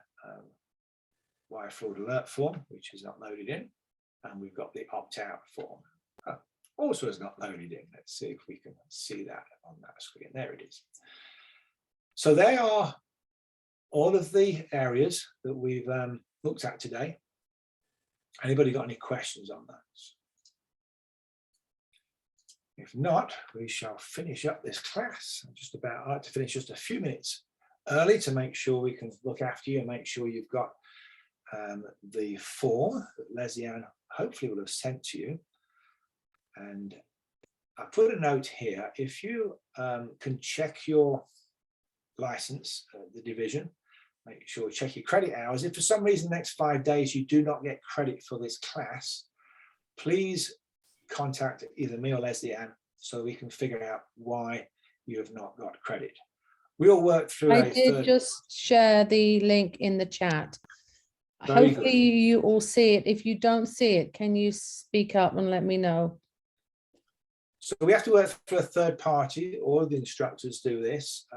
wire fraud alert form, which is not loaded in, and we've got the opt-out form. Also has not loaded in. Let's see if we can see that on that screen. There it is. So they are all of the areas that we've looked at today. Anybody got any questions on those? If not, we shall finish up this class. I'd like to finish just a few minutes early to make sure we can look after you and make sure you've got the form that Leslie-Ann hopefully will have sent to you. And I put a note here. If you can check your license, the division, make sure check your credit hours. If for some reason the next 5 days you do not get credit for this class, please contact either me or Leslie-Ann so we can figure out why you have not got credit. We'll work through. I did just share the link in the chat. Very Hopefully good. you all see it. If you don't see it, can you speak up and let me know? So we have to work for a third party. All of the instructors do this.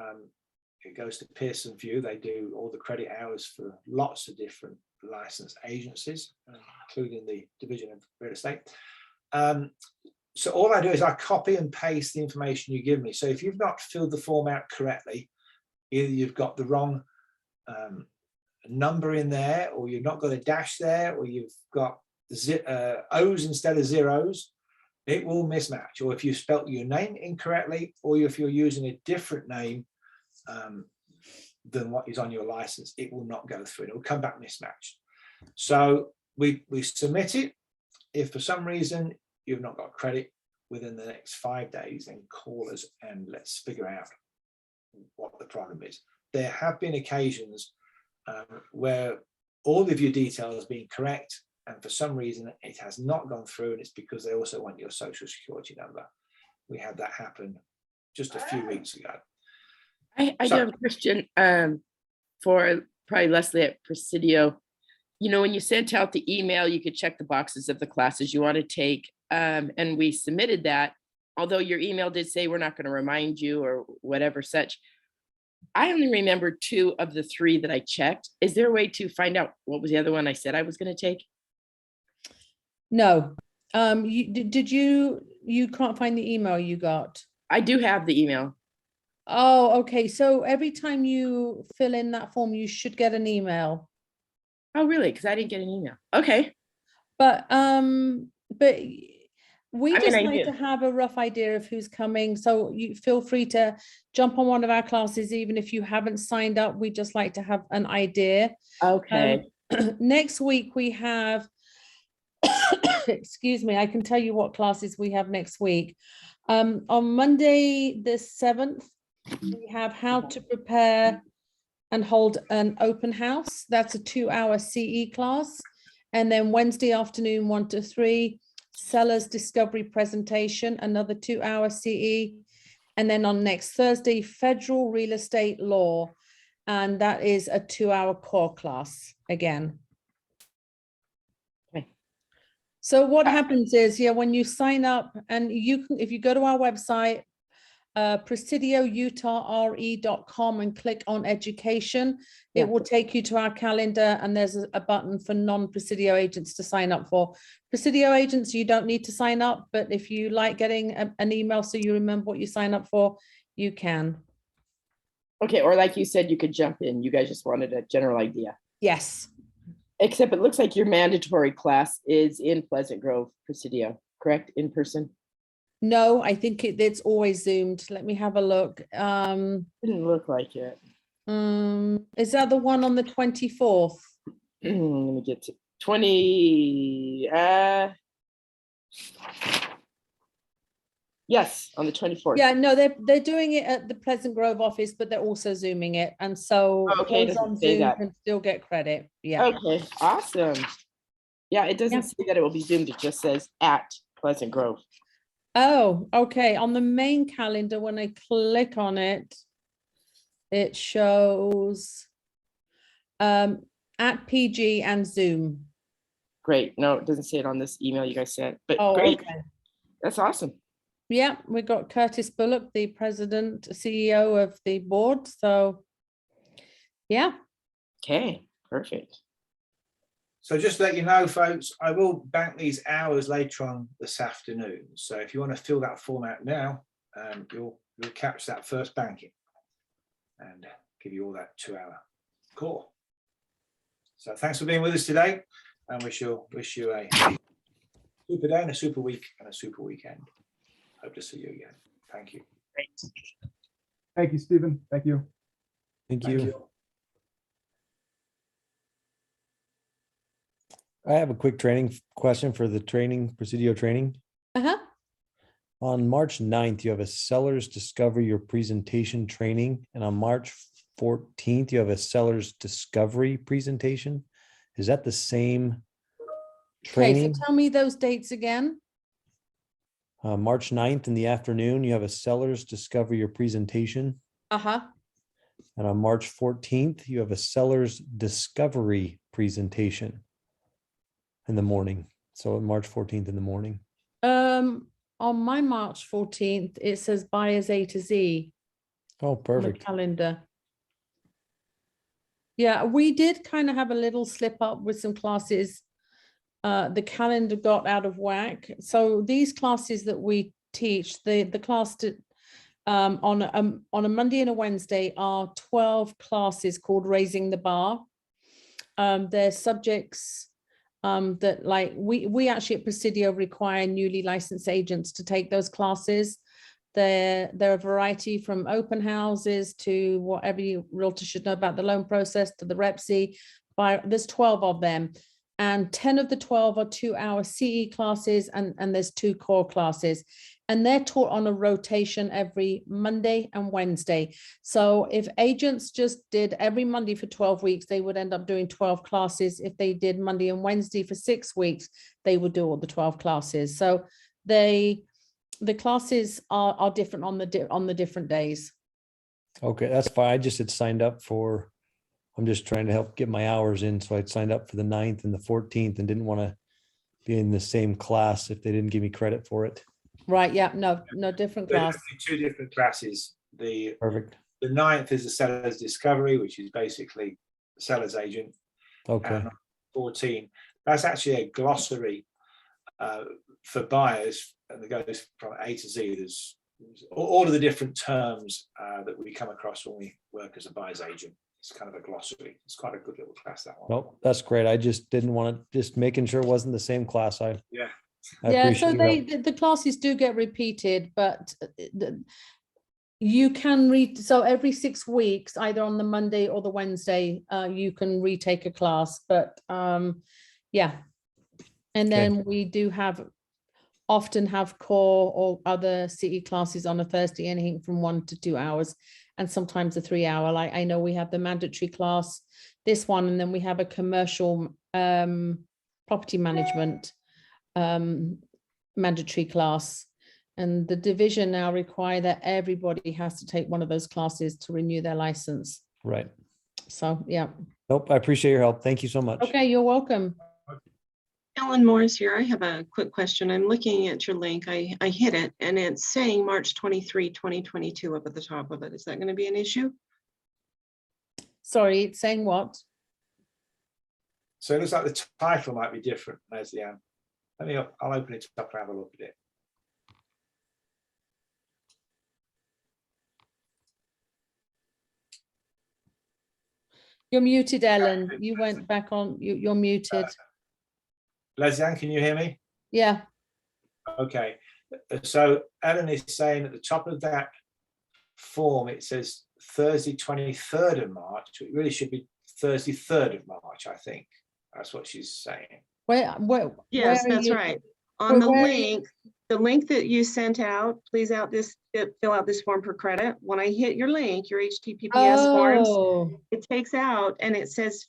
It goes to Pearson View. They do all the credit hours for lots of different licensed agencies, including the Division of Real Estate. So all I do is I copy and paste the information you give me. So if you've not filled the form out correctly, either you've got the wrong number in there, or you've not got a dash there, or you've got O's instead of zeros, it will mismatch. Or if you spelt your name incorrectly, or if you're using a different name than what is on your license, it will not go through. It will come back mismatched. So we submit it. If for some reason you've not got credit within the next 5 days, then call us and let's figure out what the problem is. There have been occasions where all of your details have been correct, and for some reason it has not gone through, and it's because they also want your social security number. We had that happen just a few weeks ago. I do have a question for probably Leslie at Presidio. You know, when you sent out the email, you could check the boxes of the classes you want to take, and we submitted that. Although your email did say we're not going to remind you or whatever such, I only remember 2 of the 3 that I checked. Is there a way to find out what was the other one I said I was going to take? No. You can't find the email you got? I do have the email. Oh, okay. So every time you fill in that form, you should get an email. Oh, really? Because I didn't get an email. Okay. But we I just mean, I like do. to have a rough idea of who's coming. So you feel free to jump on one of our classes, even if you haven't signed up. We just like to have an idea. Okay. Next week we have, excuse me, I can tell you what classes we have next week. On Monday, the 7th, we have how to prepare and hold an open house. That's a 2-hour CE class. And then Wednesday afternoon, 1 to 3, seller's discovery presentation, another 2-hour CE. And then on next Thursday, federal real estate law. And that is a 2-hour core class again. Okay. So what happens is, when you sign up, and you can, if you go to our website, presidioutahre.com and click on education, it will take you to our calendar, and there's a button for non-Presidio agents to sign up for. Presidio agents, you don't need to sign up, but if you like getting an email so you remember what you sign up for, you can. Okay, or like you said, you could jump in. You guys just wanted a general idea. Yes. Except it looks like your mandatory class is in Pleasant Grove, Presidio, correct? In person? No, I think it's always Zoomed. Let me have a look. Didn't look like it. Is that the one on the 24th? Let me get to 20. Yes, on the 24th. Yeah, no, they're doing it at the Pleasant Grove office, but they're also Zooming it. And so Okay, it those doesn't on say Zoom that. can still get credit. Yeah. Okay, awesome. Yeah, it doesn't say that it will be Zoomed. It just says at Pleasant Grove. Oh, okay. On the main calendar, when I click on it, it shows at PG and Zoom. Great. No, it doesn't say it on this email you guys sent, but Oh, great. okay. That's awesome. Yeah, we got Curtis Bullock, the president, CEO of the board. So, yeah. Okay, perfect. So just to let you know, folks, I will bank these hours later on this afternoon. So if you want to fill that form out now, you'll catch that first banking and give you all that 2-hour call. So thanks for being with us today, and wish you a super day and a super week and a super weekend. Hope to see you again. Thank you. Thank you, Stephen. Thank you. Thank Thank you. you. I have a quick training question for the Presidio training. Uh-huh. On March 9th, you have a seller's discover your presentation training, and on March 14th, you have a seller's discovery presentation. Is that the same Okay, training? so tell me those dates again. March 9th in the afternoon, you have a seller's discover your presentation. Uh-huh. And on March 14th, you have a seller's discovery presentation in the morning. So on March 14th in the morning. On my March 14th, it says buyers A to Z Oh, on the perfect. calendar. Yeah, we did kind of have a little slip up with some classes. The calendar got out of whack. So these classes that we teach, the class on a Monday and a Wednesday are 12 classes called Raising the Bar. They're subjects that, like, we actually at Presidio require newly licensed agents to take those classes. They're a variety from open houses to whatever you realtor should know about the loan process to the REPC. There's 12 of them, and 10 of the 12 are 2-hour CE classes, and there's 2 core classes, and they're taught on a rotation every Monday and Wednesday. So if agents just did every Monday for 12 weeks, they would end up doing 12 classes. If they did Monday and Wednesday for 6 weeks, they would do all the 12 classes. So the classes are different on the different days. Okay, that's fine. I just had signed up for, I'm just trying to help get my hours in. So I'd signed up for the 9th and the 14th and didn't want to be in the same class if they didn't give me credit for it. Right, yeah, no different They're class. actually 2 different classes. The Perfect. 9th is the seller's discovery, which is basically the seller's agent. Okay. And 14, that's actually a glossary for buyers, and it goes from A to Z. There's all of the different terms that we come across when we work as a buyer's agent. It's kind of a glossary. It's quite a good little class, that one. Nope, that's great. I just didn't want to, just making sure it wasn't the same class. I Yeah. Yeah, so appreciate your help. the classes do get repeated, but you can read, so every 6 weeks, either on the Monday or the Wednesday, you can retake a class, but yeah. And then we do often have core or other CE classes on a Thursday, anything from 1 to 2 hours, and sometimes a 3-hour. Like I know we have the mandatory class, this one, and then we have a commercial property management mandatory class, and the division now require that everybody has to take one of those classes to renew their license. Right. So yeah. Nope, I appreciate your help. Thank you so much. Okay, you're welcome. Ellen Morris here. I have a quick question. I'm looking at your link. I hit it and it's saying March 23, 2022 up at the top of it. Is that going to be an issue? Sorry, it's saying what? So it looks like the title might be different, Leslie Ann. I'll open it up and have a look at it. You're muted, Ellen. You went back on, you're muted. Leslie Ann, can you hear me? Yeah. Okay. So Ellen is saying at the top of that form, it says Thursday, 23rd of March. It really should be Thursday, 3rd of March, I think. That's what she's saying. Yes, that's right. On the link that you sent out, please fill out this form for credit. When I hit your link, your HTTPS forms, it takes out and it says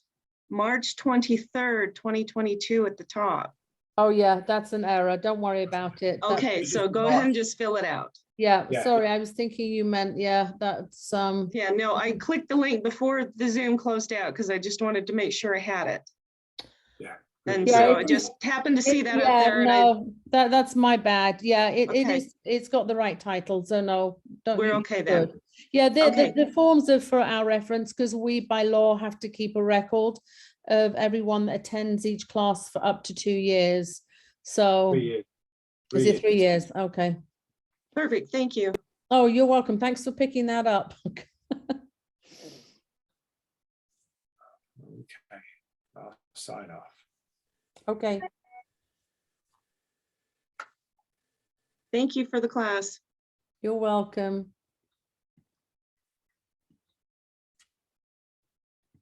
March 23rd, 2022 at the top. Oh yeah, that's an error. Don't worry about it. Okay, so go ahead and just fill it out. Yeah, sorry, I was thinking you meant, yeah, that's yeah, no, I clicked the link before the Zoom closed out because I just wanted to make sure I had it. Yeah. And Yeah, so it I is- just happened to see that up Yeah, there. And I, no, that's my bad. Yeah, it Okay. is, it's got the right title, so no, don't. We're you okay then. should. Yeah, Okay. the forms are for our reference because we by law have to keep a record of everyone that attends each class for up to 2 years. So 3 years. is it 3 years? Okay. Perfect. Thank you. Oh, you're welcome. Thanks for picking that up. Okay, I'll sign off. Okay. Thank you for the class. You're welcome.